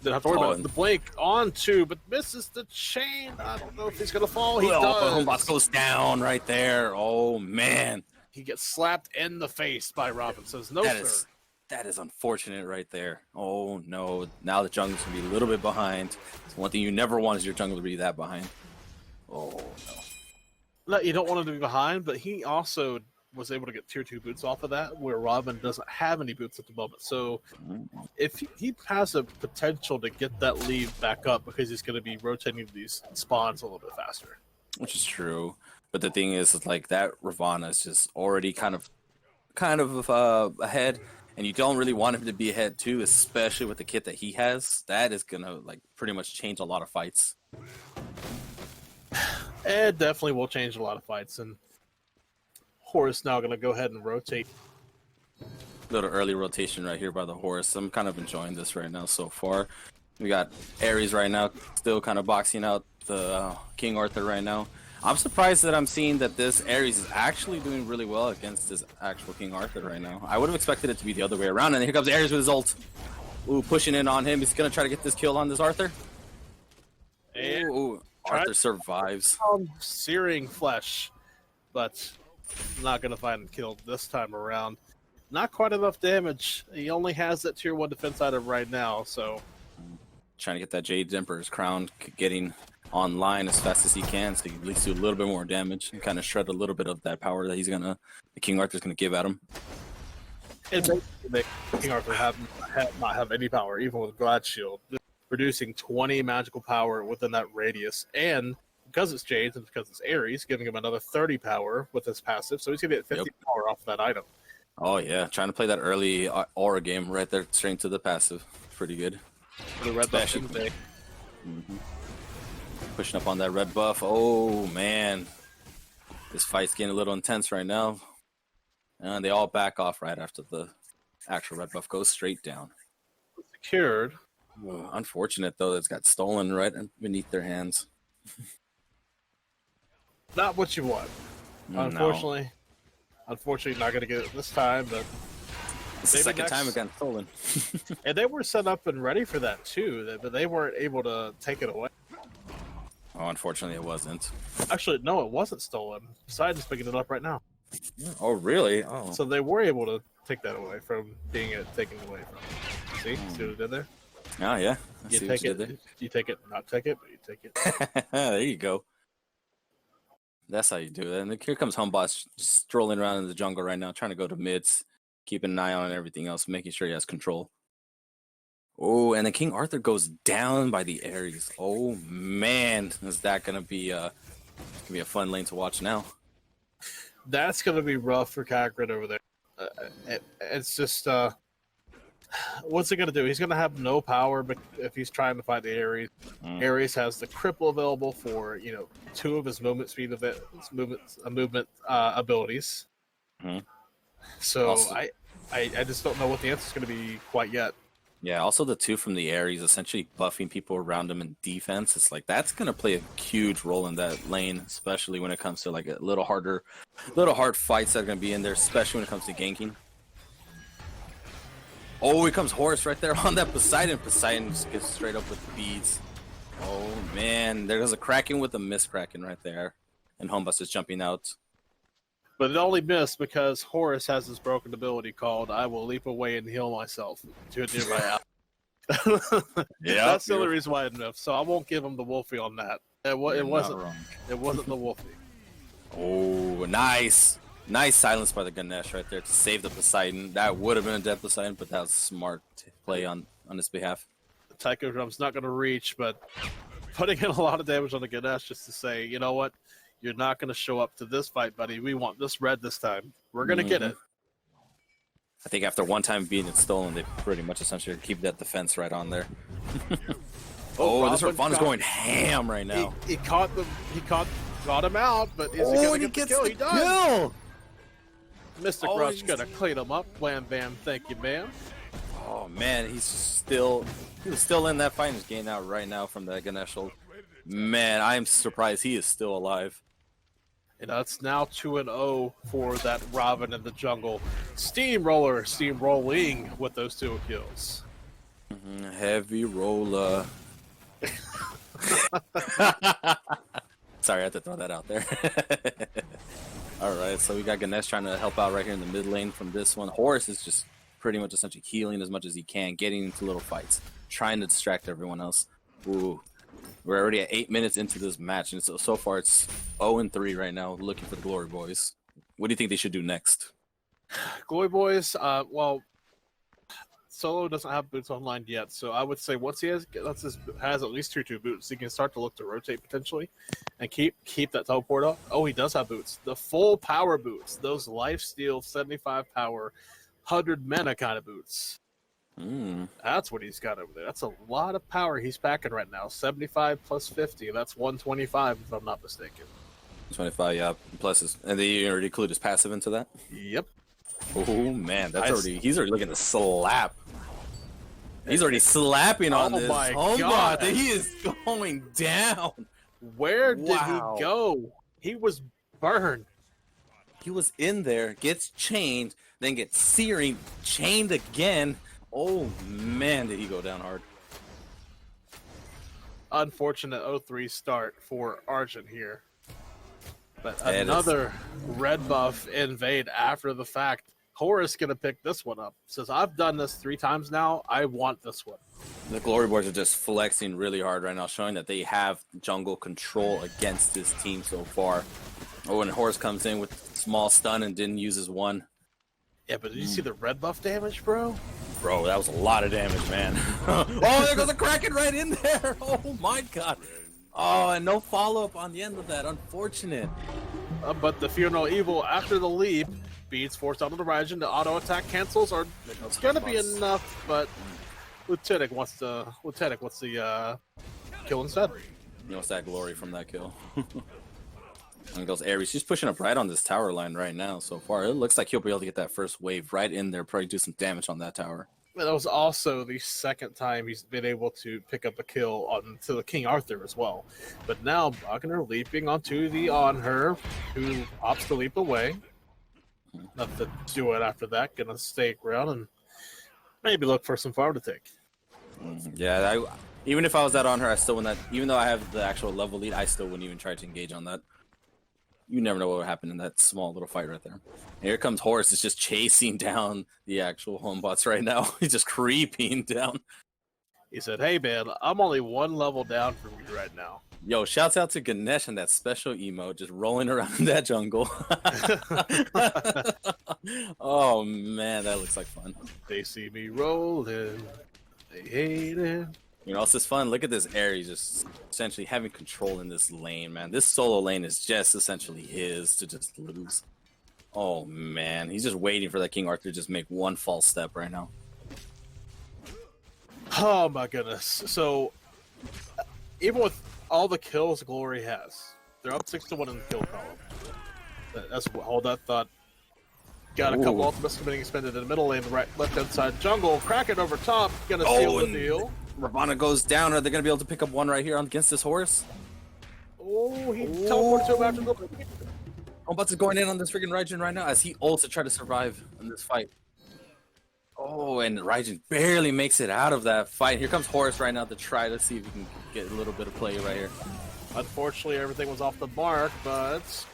Speaker 2: Then have to worry about the blink on 2, but misses the chain. I don't know if he's going to fall. He does.
Speaker 1: Homebots goes down right there. Oh, man.
Speaker 2: He gets slapped in the face by Robin. Says, no, sir.
Speaker 1: That is unfortunate right there. Oh, no. Now the jungler's going to be a little bit behind. So one thing you never want is your jungler to be that behind. Oh, no.
Speaker 2: No, you don't want him to be behind, but he also was able to get tier 2 boots off of that, where Robin doesn't have any boots at the moment. So if he has a potential to get that lead back up because he's going to be rotating these spawns a little bit faster.
Speaker 1: Which is true. But the thing is, like, that Ravana is just already kind of ahead. And you don't really want him to be ahead too, especially with the kit that he has. That is gonna like pretty much change a lot of fights.
Speaker 2: It definitely will change a lot of fights, and Horus now gonna go ahead and rotate.
Speaker 1: Little early rotation right here by the horse. I'm kind of enjoying this right now so far. We got Ares right now, still kind of boxing out the King Arthur right now. I'm surprised that I'm seeing that this Ares is actually doing really well against this actual King Arthur right now. I would have expected it to be the other way around, and here comes Ares with his ult. Ooh, pushing in on him. He's going to try to get this kill on this Arthur. Ooh, Arthur survives.
Speaker 2: Searing flesh, but not going to find him killed this time around. Not quite enough damage. He only has that tier 1 defense item right now, so...
Speaker 1: Trying to get that Jade Emperor's crown, getting online as fast as he can so he can at least do a little bit more damage and kind of shred a little bit of that power that the King Arthur's gonna give at him.
Speaker 2: It makes King Arthur not have any power, even with Glad Shield, producing 20 magical power within that radius, and because it's Jades and because it's Ares, giving him another 30 power with his passive, so he's gonna get 50 power off of that item.
Speaker 1: Oh yeah, trying to play that early aura game right there, straight to the passive. Pretty good.
Speaker 2: The red buff today.
Speaker 1: Pushing up on that red buff. Oh man, this fight's getting a little intense right now, and they all back off right after the actual red buff goes straight down.
Speaker 2: Secured.
Speaker 1: Unfortunate though, that's got stolen right beneath their hands.
Speaker 2: Not what you want. Unfortunately, not going to get it this time, but
Speaker 1: it's the second time it got stolen.
Speaker 2: And they were set up and ready for that too, but they weren't able to take it away.
Speaker 1: Oh, unfortunately, it wasn't.
Speaker 2: Actually, no, it wasn't stolen. Poseidon's picking it up right now.
Speaker 1: Oh, really? Oh.
Speaker 2: So they were able to take that away from being taken away from. See what it did there?
Speaker 1: Oh yeah, I
Speaker 2: You
Speaker 1: see
Speaker 2: take
Speaker 1: what you
Speaker 2: it,
Speaker 1: did there.
Speaker 2: you take it, not take it, but you take it.
Speaker 1: There you go. That's how you do it. And here comes Homeboss just strolling around in the jungle right now, trying to go to mids, keeping an eye on everything else, making sure he has control. Oh, and then King Arthur goes down by the Ares. Oh man, is that gonna be a fun lane to watch now?
Speaker 2: That's gonna be rough for Cagrid over there. It's just what's he gonna do? He's gonna have no power, but if he's trying to fight the Ares, Ares has the cripple available for 2 of his movement speed of it, movement abilities. So
Speaker 1: Also,
Speaker 2: I just don't know what the answer is gonna be quite yet.
Speaker 1: yeah, also the 2 from the Ares essentially buffing people around him in defense. It's like that's gonna play a huge role in that lane, especially when it comes to like a little hard fights that are gonna be in there, especially when it comes to ganking. Oh, here comes Horus right there on that Poseidon. Poseidon just gets straight up with beads. Oh man, there's a Kraken with a miss Kraken right there, and Homebus is jumping out.
Speaker 2: But it only missed because Horus has this broken ability called "I will leap away and heal myself" to a nearby ally.
Speaker 1: Yeah,
Speaker 2: That's the only reason why it missed. So I won't give him the Wolfie on that. It wasn't the Wolfie.
Speaker 1: Oh, nice silence by the Ganesh right there to save the Poseidon. That would have been a dead Poseidon, but that was smart play on his behalf.
Speaker 2: The Taiko Drum's not going to reach, but putting in a lot of damage on the Ganesh just to say, you know what? You're not going to show up to this fight, buddy. We want this red this time. We're going to get it.
Speaker 1: I think after one time being it stolen, they pretty much essentially keep that defense right on there. This Ravana's going ham right now.
Speaker 2: He caught him out, but is he going to get the kill? He does. Mystic Rush gonna clean him up. Wham bam, thank you, ma'am.
Speaker 1: Oh man, he was still in that fight and is getting out right now from that Ganesh. Man, I'm surprised he is still alive.
Speaker 2: And it's now 2-0 for that Robin in the jungle. Steamrolling with those 2 kills.
Speaker 1: Heavy roller. Sorry, I had to throw that out there. Alright, so we got Ganesh trying to help out right here in the mid lane from this one. Horus is just pretty much essentially healing as much as he can, getting into little fights, trying to distract everyone else. Ooh. We're already at 8 minutes into this match, and so far it's 0-3 right now, looking for the Glory Boys. What do you think they should do next?
Speaker 2: Glory Boys, well, Solo doesn't have boots online yet, so I would say once he has at least 2 boots, he can start to look to rotate potentially and keep that teleport up. Oh, he does have boots. The full power boots, those lifesteal 75 power, 100 mana kind of boots. That's what he's got over there. That's a lot of power he's packing right now. 75 plus 50. That's 125 if I'm not mistaken.
Speaker 1: 25, yeah. Plus, and they already include his passive into that?
Speaker 2: Yep.
Speaker 1: Oh man, he's already looking to slap. He's already slapping on this.
Speaker 2: Oh my god,
Speaker 1: he is going down.
Speaker 2: Where did he go? He was burned.
Speaker 1: He was in there, gets chained, then gets searing, chained again. Oh man, did he go down hard.
Speaker 2: Unfortunate 0-3 start for Argent here. But another red buff invade after the fact. Horus gonna pick this one up. Says, I've done this 3 times now. I want this one.
Speaker 1: The Glory Boys are just flexing really hard right now, showing that they have jungle control against this team so far. Oh, and Horus comes in with small stun and didn't use his one.
Speaker 2: Yeah, but did you see the red buff damage, bro?
Speaker 1: Bro, that was a lot of damage, man. Oh, there goes a Kraken right in there. Oh my god. Oh, and no follow-up on the end of that. Unfortunate.
Speaker 2: But the Fear No Evil after the leap, beats forced out of the Raijin. The auto attack cancels are gonna be enough, but Lieutenant wants the kill instead.
Speaker 1: He wants that glory from that kill. And goes Ares. He's pushing up right on this tower line right now so far. It looks like he'll be able to get that first wave right in there, probably do some damage on that tower.
Speaker 2: That was also the second time he's been able to pick up a kill to the King Arthur as well. But now Wagner leaping onto the Onher, who opts to leap away. Nothing to do it after that. Gonna stay ground and maybe look for some farm to take.
Speaker 1: Yeah, even if I was that on her, I still wouldn't. Even though I have the actual level lead, I still wouldn't even try to engage on that. You never know what would happen in that small little fight right there. And here comes Horus, is just chasing down the actual home bots right now. He's just creeping down.
Speaker 2: He said, "Hey man, I'm only one level down from you right now."
Speaker 1: Yo, shouts out to Ganesh and that special emote just rolling around that jungle. Oh man, that looks like fun.
Speaker 2: They see me rolling, they hate it.
Speaker 1: You know, it's just fun. Look at this Ares just essentially having control in this lane, man. This solo lane is just essentially his to just lose. Oh man, he's just waiting for that King Arthur to just make one false step right now.
Speaker 2: Oh my goodness. So, even with all the kills Glory has, they're up 6-1 in the kill column. That's hold that thought. Got a couple ultimates getting expended in the middle lane, right, left-hand side jungle. Kraken over top, gonna seal the deal.
Speaker 1: Ravana goes down. Are they gonna be able to pick up one right here against this horse?
Speaker 2: Oh, he teleports him after the.
Speaker 1: Homebots is going in on this freaking Raijin right now as he ults to try to survive in this fight. Oh, and Raijin barely makes it out of that fight. Here comes Horus right now to try to see if he can get a little bit of play right here.
Speaker 2: Unfortunately, everything was off the mark, but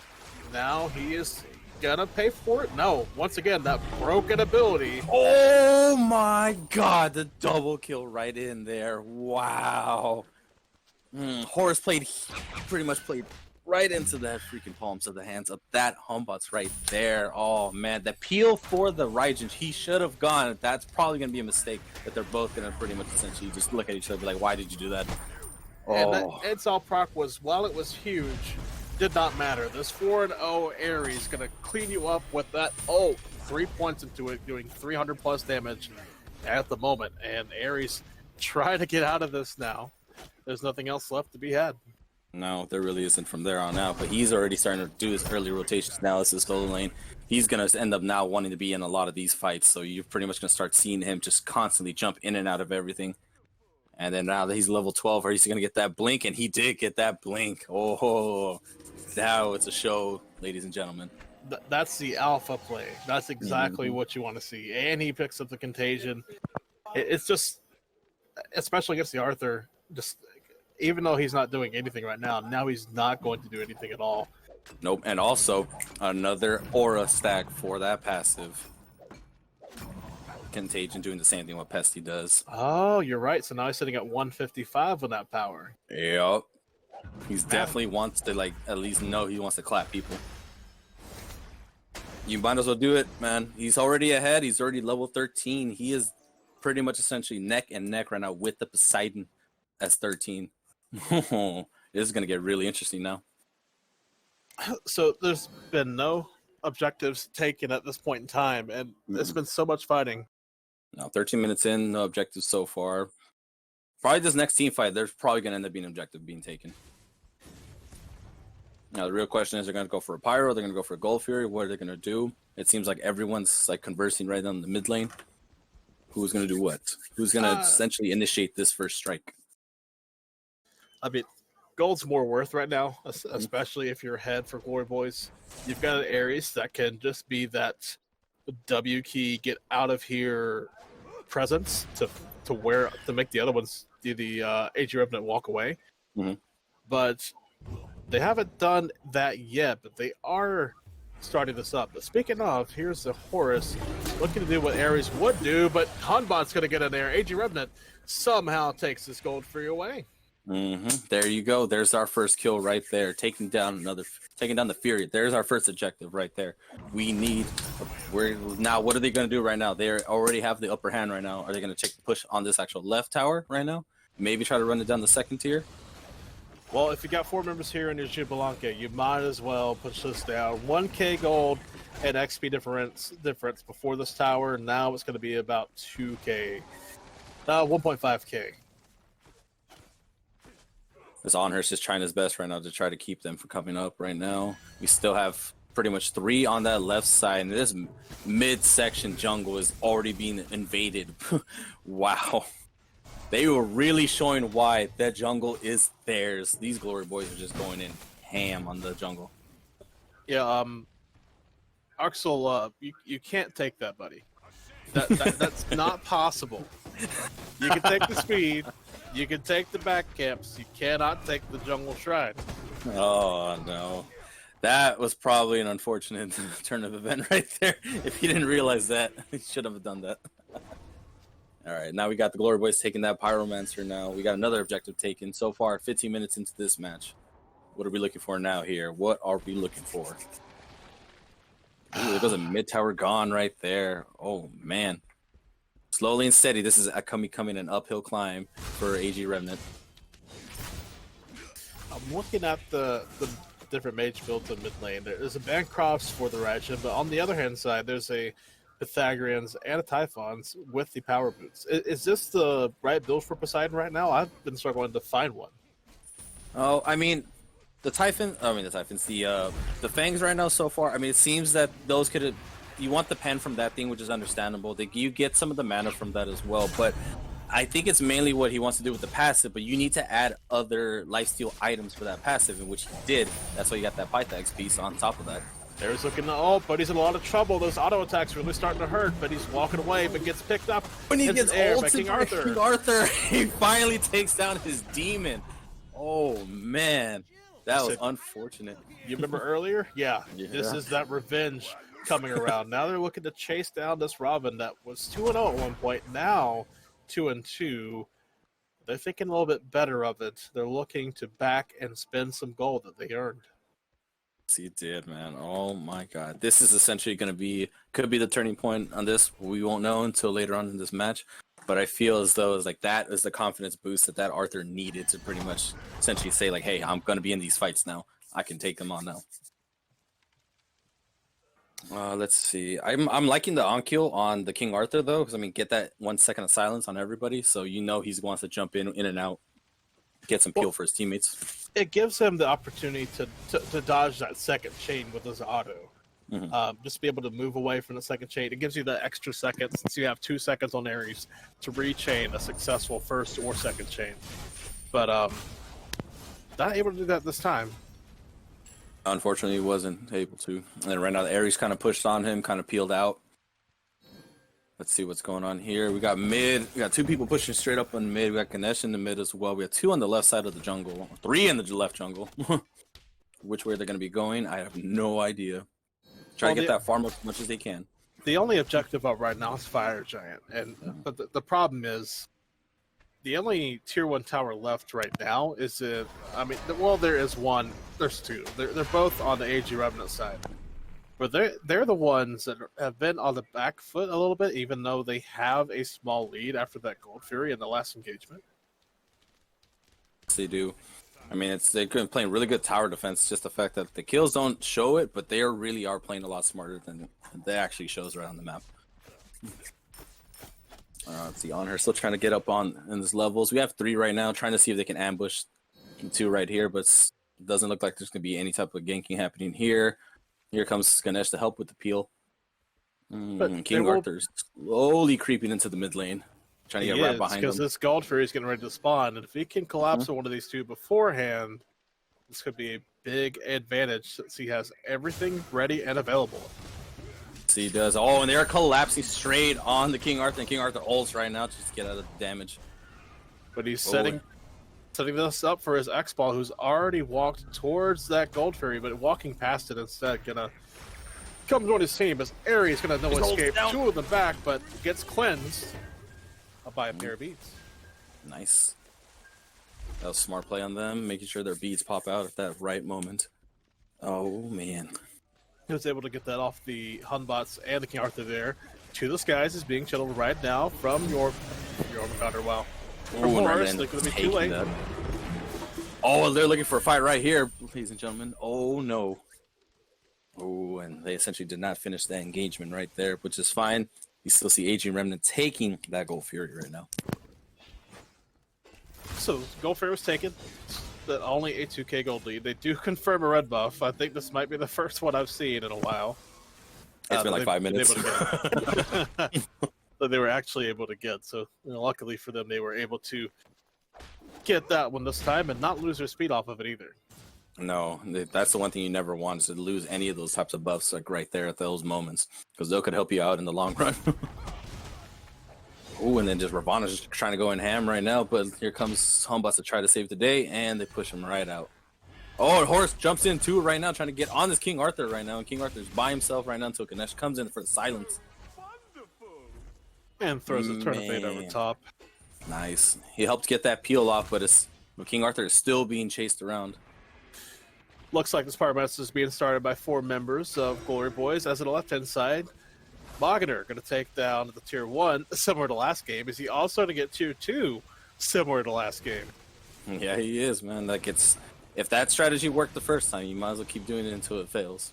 Speaker 2: now he is gonna pay for it. No, once again, that broken ability.
Speaker 1: Oh my god, the double kill right in there. Wow. Horus pretty much played right into that freaking palms of the hands of that Humbot's right there. Oh man, the peel for the Raijin, he should have gone. That's probably gonna be a mistake that they're both gonna pretty much essentially just look at each other and be like, why did you do that?
Speaker 2: And that Edsal proc was, while it was huge, did not matter. This 4-0 Ares gonna clean you up with that 3 points into it, doing 300 plus damage at the moment. And Ares trying to get out of this now. There's nothing else left to be had.
Speaker 1: No, there really isn't from there on out, but he's already starting to do his early rotations now. This is solo lane. He's going to end up now wanting to be in a lot of these fights, so you're pretty much going to start seeing him just constantly jump in and out of everything. And then now that he's level 12, he's going to get that blink, and he did get that blink. Oh, now it's a show, ladies and gentlemen.
Speaker 2: That's the alpha play. That's exactly what you want to see. And he picks up the contagion. It's just, especially against the Arthur, just... even though he's not doing anything right now he's not going to do anything at all.
Speaker 1: Nope, and also another aura stack for that passive. Contagion doing the same thing what Pesty does.
Speaker 2: Oh, you're right. So now he's sitting at 155 with that power.
Speaker 1: Yep. He's definitely wants to at least know he wants to clap people. You might as well do it, man. He's already ahead. He's already level 13. He is pretty much essentially neck and neck right now with the Poseidon S13. This is going to get really interesting now.
Speaker 2: So there's been no objectives taken at this point in time, and there's been so much fighting.
Speaker 1: Now, 13 minutes in, no objectives so far. Probably this next team fight, there's probably going to end up being an objective being taken. Now, the real question is, they're going to go for a Pyro, they're going to go for a Gold Fury, what are they going to do? It seems like everyone's conversing right down the mid lane. Who's going to do what? Who's going to essentially initiate this first strike?
Speaker 2: I mean, gold's more worth right now, especially if you're ahead for Glory Boys. You've got an Ares that can just be that W key, get out of here presence to make the other ones do the AG Revenant walk away. But they haven't done that yet, but they are starting this up. But speaking of, here's the Horus looking to do what Ares would do, but Hanbot's going to get in there. AG Revenant somehow takes this gold free away.
Speaker 1: There you go. There's our first kill right there. Taking down the Fury. There's our first objective right there. Now what are they going to do right now? They already have the upper hand right now. Are they going to take the push on this actual left tower right now? Maybe try to run it down the second tier?
Speaker 2: Well, if you got 4 members here in your Jubilanka, you might as well push this down. 1k gold and XP difference before this tower. Now it's going to be about 2k, 1.5k.
Speaker 1: This Onhurst is trying his best right now to try to keep them from coming up right now. We still have pretty much 3 on that left side, and this mid-section jungle is already being invaded. Wow. They were really showing why that jungle is theirs. These Glory Boys are just going in ham on the jungle.
Speaker 2: Yeah, Arxel, you can't take that, buddy. That's not possible. You can take the speed, you can take the back camps, you cannot take the jungle shrine.
Speaker 1: Oh no. That was probably an unfortunate turn of event right there. If you didn't realize that, you should have done that. All right, now we got the Glory Boys taking that Pyromancer now. We got another objective taken. So far, 15 minutes into this match. What are we looking for now here? What are we looking for? Ooh, there goes a mid tower gone right there. Oh, man. Slowly and steady. This is coming an uphill climb for AG Revenant.
Speaker 2: I'm looking at the different mage builds in mid lane. There's a Bancrofts for the Rajah, but on the other hand side, there's a Pythagoreans and a Typhons with the power boots. Is this the right build for Poseidon right now? I've been struggling to find one.
Speaker 1: Oh, I mean, the Fangs right now so far, I mean, it seems that those could, you want the pen from that thing, which is understandable. You get some of the mana from that as well, but I think it's mainly what he wants to do with the passive, but you need to add other lifesteal items for that passive, in which he did. That's why you got that Pythags piece on top of that.
Speaker 2: There's looking to, oh, but he's in a lot of trouble. Those auto attacks really starting to hurt, but he's walking away, but gets picked up.
Speaker 1: When he gets ulted by
Speaker 2: King Arthur.
Speaker 1: King Arthur, he finally takes down his demon. Oh, man. That was unfortunate.
Speaker 2: You remember earlier? Yeah. This is that revenge coming around. Now they're looking to chase down this Robin that was 2-0 at one point. Now 2-2. They're thinking a little bit better of it. They're looking to back and spend some gold that they earned.
Speaker 1: He did, man. Oh my god. This is essentially going to be, could be the turning point on this. We won't know until later on in this match, but I feel as though it's like that is the confidence boost that Arthur needed to pretty much essentially say like, hey, I'm going to be in these fights now. I can take them on now. Let's see. I'm liking the on-kill on the King Arthur though, because I mean, get that 1 second of silence on everybody, so you know he wants to jump in and out, get some peel for his teammates.
Speaker 2: It gives him the opportunity to dodge that second chain with his auto. Just be able to move away from the second chain. It gives you the extra seconds, since you have 2 seconds on Ares to rechain a successful first or second chain. But not able to do that this time.
Speaker 1: Unfortunately, he wasn't able to. And right now, the Ares kind of pushed on him, kind of peeled out. Let's see what's going on here. We got mid. We got 2 people pushing straight up on mid. We got Ganesh in the mid as well. We got 2 on the left side of the jungle. 3 in the left jungle. Which way they're going to be going, I have no idea. Try to get that farm up as much as they can.
Speaker 2: The only objective up right now is Fire Giant. But the problem is, the only tier 1 tower left right now is there is one. There's 2. They're both on the AG Revenant side. But they're the ones that have been on the back foot a little bit, even though they have a small lead after that Gold Fury in the last engagement.
Speaker 1: They do. I mean, they're playing really good tower defense. It's just the fact that the kills don't show it, but they really are playing a lot smarter than they actually shows right on the map. Let's see, on her still trying to get up in these levels. We have 3 right now, trying to see if they can ambush 2 right here, but it doesn't look like there's going to be any type of ganking happening here. Here comes Ganesh to help with the peel. King Arthur's slowly creeping into the mid lane, trying to get right behind him.
Speaker 2: Because this Gold Fury is getting ready to spawn, and if he can collapse on one of these 2 beforehand, this could be a big advantage since he has everything ready and available.
Speaker 1: He does. Oh, and they're collapsing straight on the King Arthur, and King Arthur ults right now just to get out of the damage.
Speaker 2: But he's setting this up for his X-Ball, who's already walked towards that Gold Fury, but walking past it instead, gonna come to his team as Ares gonna no escape. 2 of them back, but gets cleansed by a pair of beads.
Speaker 1: Nice. That was a smart play on them, making sure their beads pop out at that right moment. Oh, man.
Speaker 2: He was able to get that off the Hunbots and the King Arthur there. 2 of the skies is being channeled right now from your Ormander. Wow.
Speaker 1: Ooh, be too late. Oh, they're looking for a fight right here, ladies and gentlemen. Oh, no. Oh, and they essentially did not finish that engagement right there, which is fine. You still see AG Revenant taking that Gold Fury right now.
Speaker 2: So, Gold Fury was taken, but only a 2k gold lead. They do confirm a red buff. I think this might be the first one I've seen in a while.
Speaker 1: It's been like 5 minutes.
Speaker 2: That they were actually able to get. So, luckily for them, they were able to get that one this time and not lose their speed off of it either.
Speaker 1: No, that's the one thing you never want, is to lose any of those types of buffs like right there at those moments, because those could help you out in the long run. Ooh, and then just Ravana's just trying to go in ham right now, but here comes Humbots to try to save the day, and they push him right out. Oh, and Horus jumps in too right now, trying to get on this King Arthur right now, and King Arthur's by himself right now until Ganesh comes in for the silence.
Speaker 2: And throws a tournament over top.
Speaker 1: Nice. He helped get that peel off, but King Arthur is still being chased around.
Speaker 2: Looks like this Pyro Master is being started by 4 members of Glory Boys. As on the left-hand side, Magner going to take down the Tier 1, similar to last game. Is he also going to get Tier 2, similar to last game?
Speaker 1: Yeah, he is, man. Like, if that strategy worked the first time, you might as well keep doing it until it fails.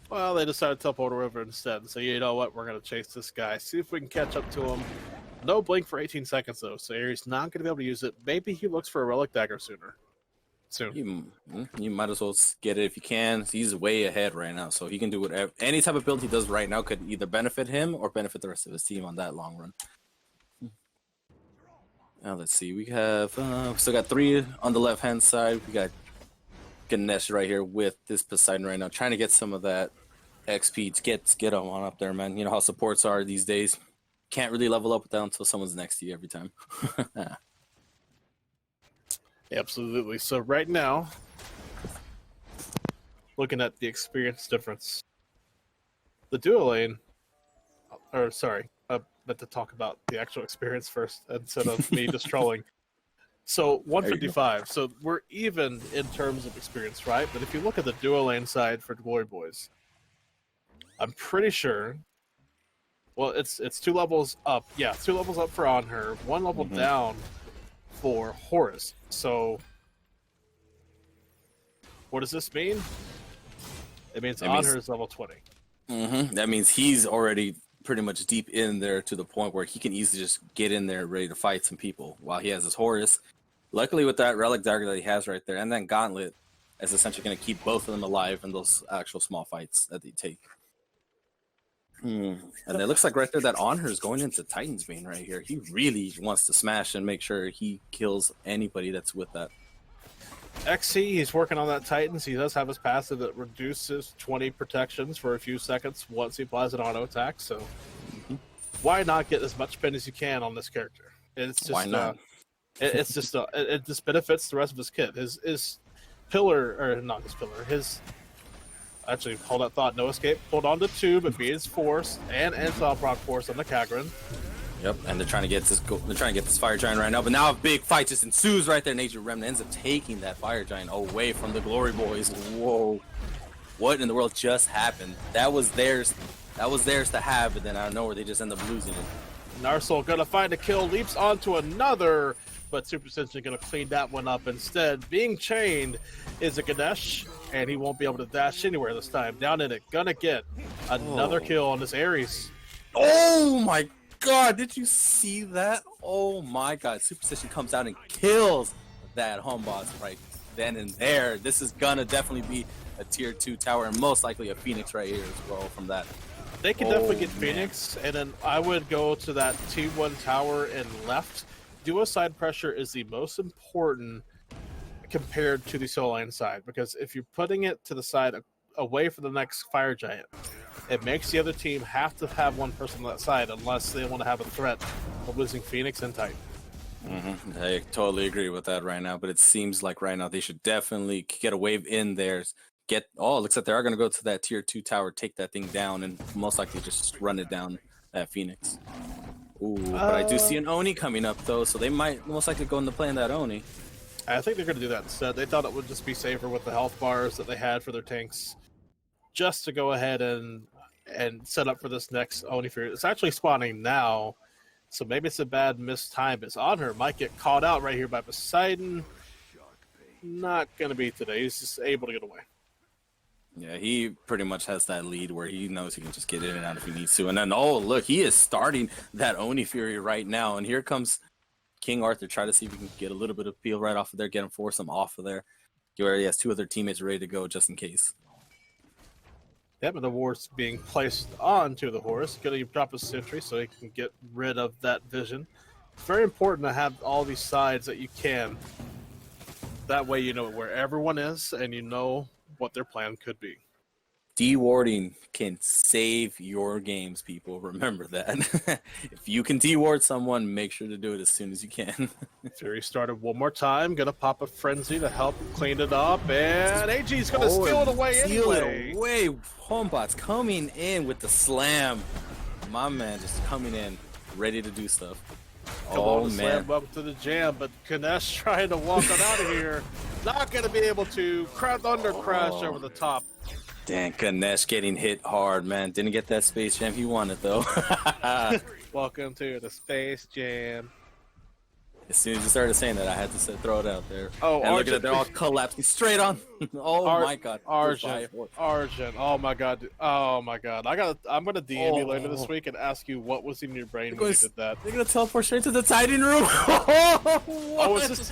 Speaker 2: Well, they decided to teleport over instead and say, you know what, we're going to chase this guy, see if we can catch up to him. No blink for 18 seconds, though, so Ares not going to be able to use it. Maybe he looks for a Relic Dagger soon.
Speaker 1: You might as well get it if you can. He's way ahead right now, so he can do whatever. Any type of build he does right now could either benefit him or benefit the rest of his team on that long run. Now let's see. We have still got 3 on the left-hand side. We got Ganesh right here with this Poseidon right now, trying to get some of that XP to get him on up there, man. You know how supports are these days. Can't really level up with that until someone's next to you every time.
Speaker 2: Absolutely. So right now, looking at the experience difference, the duo lane, or sorry, I meant to talk about the actual experience first instead of me just trolling. So 155. So we're even in terms of experience, right? But if you look at the duo lane side for Glory Boys, I'm pretty sure. Well, it's 2 levels up. Yeah, 2 levels up for Anher, 1 level down for Horus. So what does this mean? It means Anher is level 20.
Speaker 1: That means he's already pretty much deep in there to the point where he can easily just get in there ready to fight some people while he has his Horus. Luckily with that Relic Dagger that he has right there and then Gauntlet is essentially going to keep both of them alive in those actual small fights that they take. And it looks like right there that Anher is going into Titan's Bane right here. He really wants to smash and make sure he kills anybody that's with that.
Speaker 2: XC, he's working on that Titans. He does have his passive that reduces 20 protections for a few seconds once he applies an auto attack. So why not get as much spin as you can on this character? It's just,
Speaker 1: why not?
Speaker 2: It's just it just benefits the rest of his kit. His pillar, or not his pillar, his actually, hold that thought, no escape. Hold on to 2, but be his force and anti-proc force on the Kagran.
Speaker 1: Yep, and they're trying to get this Fire Giant right now, but now a big fight just ensues right there. AG Revenant ends up taking that Fire Giant away from the Glory Boys. Whoa. What in the world just happened? That was theirs to have, but then out of nowhere they just end up losing it.
Speaker 2: Narsol gonna find a kill, leaps onto another, but Super Sentry gonna clean that one up instead. Being chained is a Ganesh, and he won't be able to dash anywhere this time. Down in it, gonna get another kill on this Ares.
Speaker 1: Oh my god, did you see that? Oh my god, Super Sentry comes out and kills that home boss right then and there. This is gonna definitely be a tier 2 tower and most likely a Phoenix right here as well from that.
Speaker 2: They can definitely get Phoenix, and then I would go to that T1 tower and left. Duo side pressure is the most important compared to the soul line side, because if you're putting it to the side away from the next Fire Giant, it makes the other team have to have one person on that side unless they want to have a threat of losing Phoenix and Titan.
Speaker 1: I totally agree with that right now, but it seems like right now they should definitely get a wave in there. Looks like they are going to go to that tier 2 tower, take that thing down, and most likely just run it down at Phoenix. Ooh, but I do see an Oni coming up though, so they might most likely go into play in that Oni.
Speaker 2: I think they're going to do that instead. They thought it would just be safer with the health bars that they had for their tanks, just to go ahead and set up for this next Oni Fury. It's actually spawning now, so maybe it's a bad missed time. It's on her. Might get caught out right here by Poseidon. Not going to be today. He's just able to get away.
Speaker 1: Yeah, he pretty much has that lead where he knows he can just get in and out if he needs to. And then, oh, look, he is starting that Oni Fury right now. And here comes King Arthur. Try to see if he can get a little bit of peel right off of there, get him, force him off of there. He already has 2 other teammates ready to go just in case.
Speaker 2: Yep, and the ward's being placed onto the horse. Going to drop a sentry so he can get rid of that vision. It's very important to have all these sides that you can. That way you know where everyone is and you know what their plan could be.
Speaker 1: Dewarding can save your games, people. Remember that. If you can deward someone, make sure to do it as soon as you can.
Speaker 2: Fury started one more time. Gonna pop a frenzy to help clean it up, and AG's gonna steal it away anyway.
Speaker 1: Steal it away. Homebots coming in with the slam. My man just coming in ready to do stuff.
Speaker 2: Come on, Slam, welcome to the jam, but Ganesh trying to walk on out of here. Not going to be able to. Thunder crash over the top.
Speaker 1: Dang, Ganesh getting hit hard, man. Didn't get that Space Jam he wanted, though.
Speaker 2: Welcome to the Space Jam.
Speaker 1: As soon as you started saying that, I had to throw it out there.
Speaker 2: Oh,
Speaker 1: and look at it, they're all collapsing straight on. My God.
Speaker 2: Argent. Oh my God. Oh my God. I'm gonna DM you later this week and ask you what was in your brain when you did that.
Speaker 1: They're gonna teleport straight to the Titan room.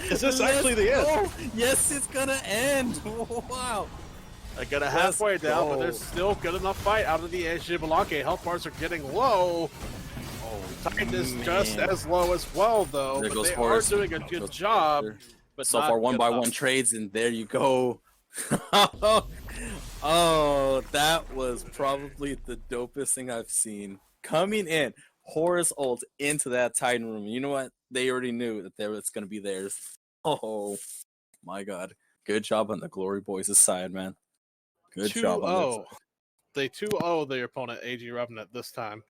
Speaker 2: Is this actually the end?
Speaker 1: Yes, it's gonna end. Wow.
Speaker 2: I got a halfway down, but there's still good enough fight out of the AG Revenant. Health bars are getting low. Titan is just as low as well, though. But they are doing a good job. But
Speaker 1: so far, 1-by-1 trades, and there you go. Oh, that was probably the dopest thing I've seen. Coming in, Horus ult into that Titan room. You know what? They already knew that it's going to be theirs. Oh, my God. Good job on the Glory Boys' side, man. Good job on their side.
Speaker 2: They 2-0 their opponent, AG Revenant, this time.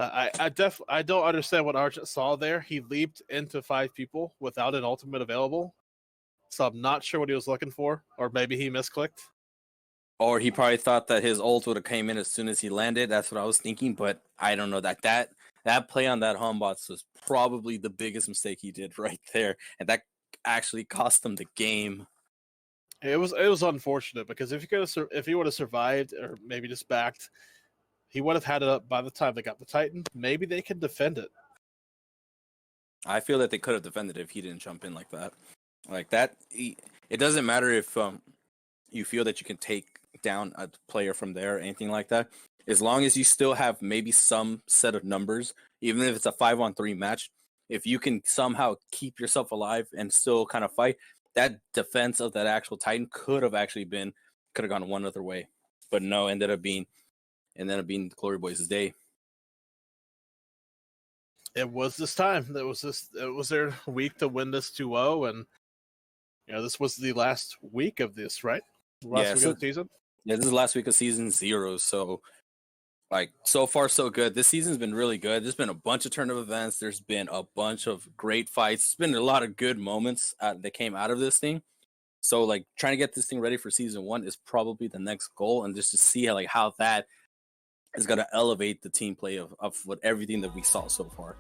Speaker 2: I don't understand what Argent saw there. He leaped into 5 people without an ultimate available. So I'm not sure what he was looking for. Or maybe he misclicked.
Speaker 1: Or he probably thought that his ult would have came in as soon as he landed. That's what I was thinking. But I don't know. That play on that Humbots was probably the biggest mistake he did right there. And that actually cost him the game.
Speaker 2: It was unfortunate because if he would have survived or maybe just backed, he would have had it up by the time they got the Titan. Maybe they can defend it.
Speaker 1: I feel that they could have defended it if he didn't jump in like that. Like that, it doesn't matter if you feel that you can take down a player from there or anything like that. As long as you still have maybe some set of numbers, even if it's a 5-on-3 match, if you can somehow keep yourself alive and still kind of fight, that defense of that actual Titan could have gone one other way. But no, ended up being the Glory Boys' day.
Speaker 2: It was this time. It was their week to win this 2-0, and this was the last week of this, right? Last week of the season?
Speaker 1: Yeah, this is the last week of season 0, so so far so good. This season's been really good. There's been a bunch of tournament events. There's been a bunch of great fights. There's been a lot of good moments that came out of this thing. So trying to get this thing ready for season 1 is probably the next goal, and just to see how that is going to elevate the team play of what everything that we saw so far.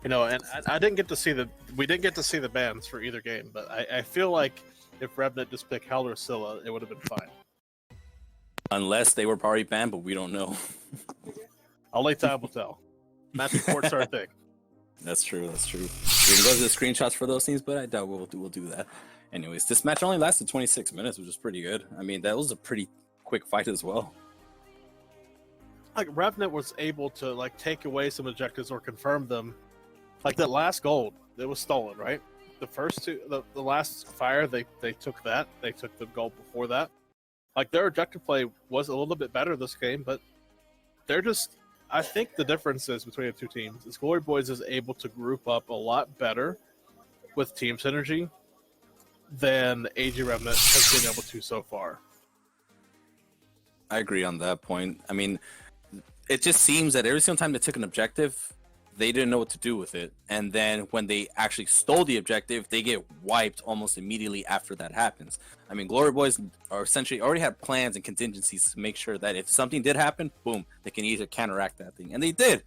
Speaker 2: And I didn't get to see we didn't get to see the bans for either game, but I feel like if Revenant just picked Hell or Scylla, it would have been fine.
Speaker 1: Unless they were already banned, but we don't know.
Speaker 2: Only time will tell. Match reports are a thing.
Speaker 1: That's true. We can go to the screenshots for those things, but I doubt we'll do that. Anyways, this match only lasted 26 minutes, which is pretty good. I mean, that was a pretty quick fight as well.
Speaker 2: Revenant was able to take away some objectives or confirm them. That last gold, it was stolen, right? The first two, the last fire, they took that. They took the gold before that. Their objective play was a little bit better this game, but they're just. I think the difference is between the two teams is Glory Boys is able to group up a lot better with team synergy than AG Revenant has been able to so far.
Speaker 1: I agree on that point. I mean, it just seems that every single time they took an objective, they didn't know what to do with it. And then when they actually stole the objective, they get wiped almost immediately after that happens. I mean, Glory Boys are essentially already had plans and contingencies to make sure that if something did happen, boom, they can either counteract that thing. And they did.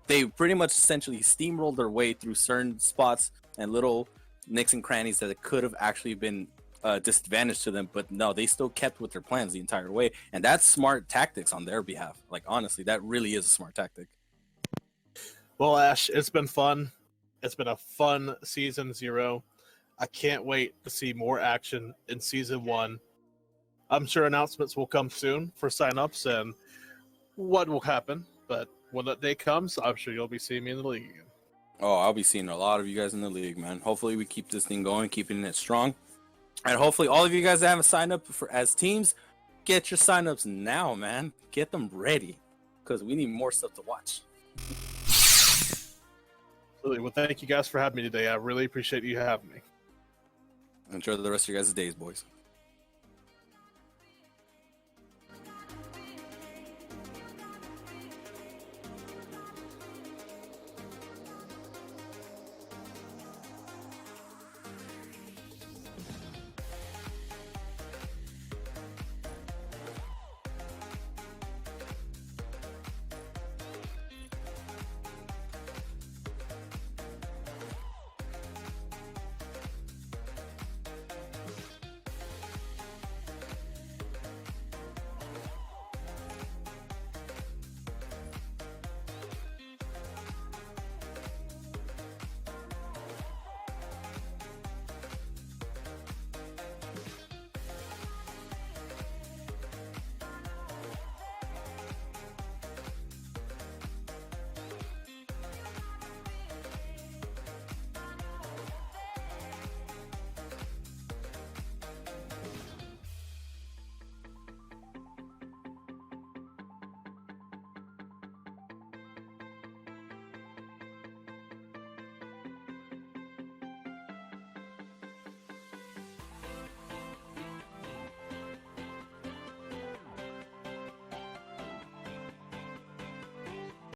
Speaker 1: They pretty much essentially steamrolled their way through certain spots and little nicks and crannies that it could have actually been disadvantage to them, but no, they still kept with their plans the entire way. And that's smart tactics on their behalf. Honestly, that really is a smart tactic.
Speaker 2: Well, Ash, it's been fun. It's been a fun season 0. I can't wait to see more action in season 1. I'm sure announcements will come soon for signups and what will happen. But when that day comes, I'm sure you'll be seeing me in the league again.
Speaker 1: Oh, I'll be seeing a lot of you guys in the league, man. Hopefully we keep this thing going, keeping it strong. And hopefully all of you guys that haven't signed up as teams, get your signups now, man. Get them ready because we need more stuff to watch.
Speaker 2: Well, thank you guys for having me today. I really appreciate you having me.
Speaker 1: Enjoy the rest of your guys' days, boys.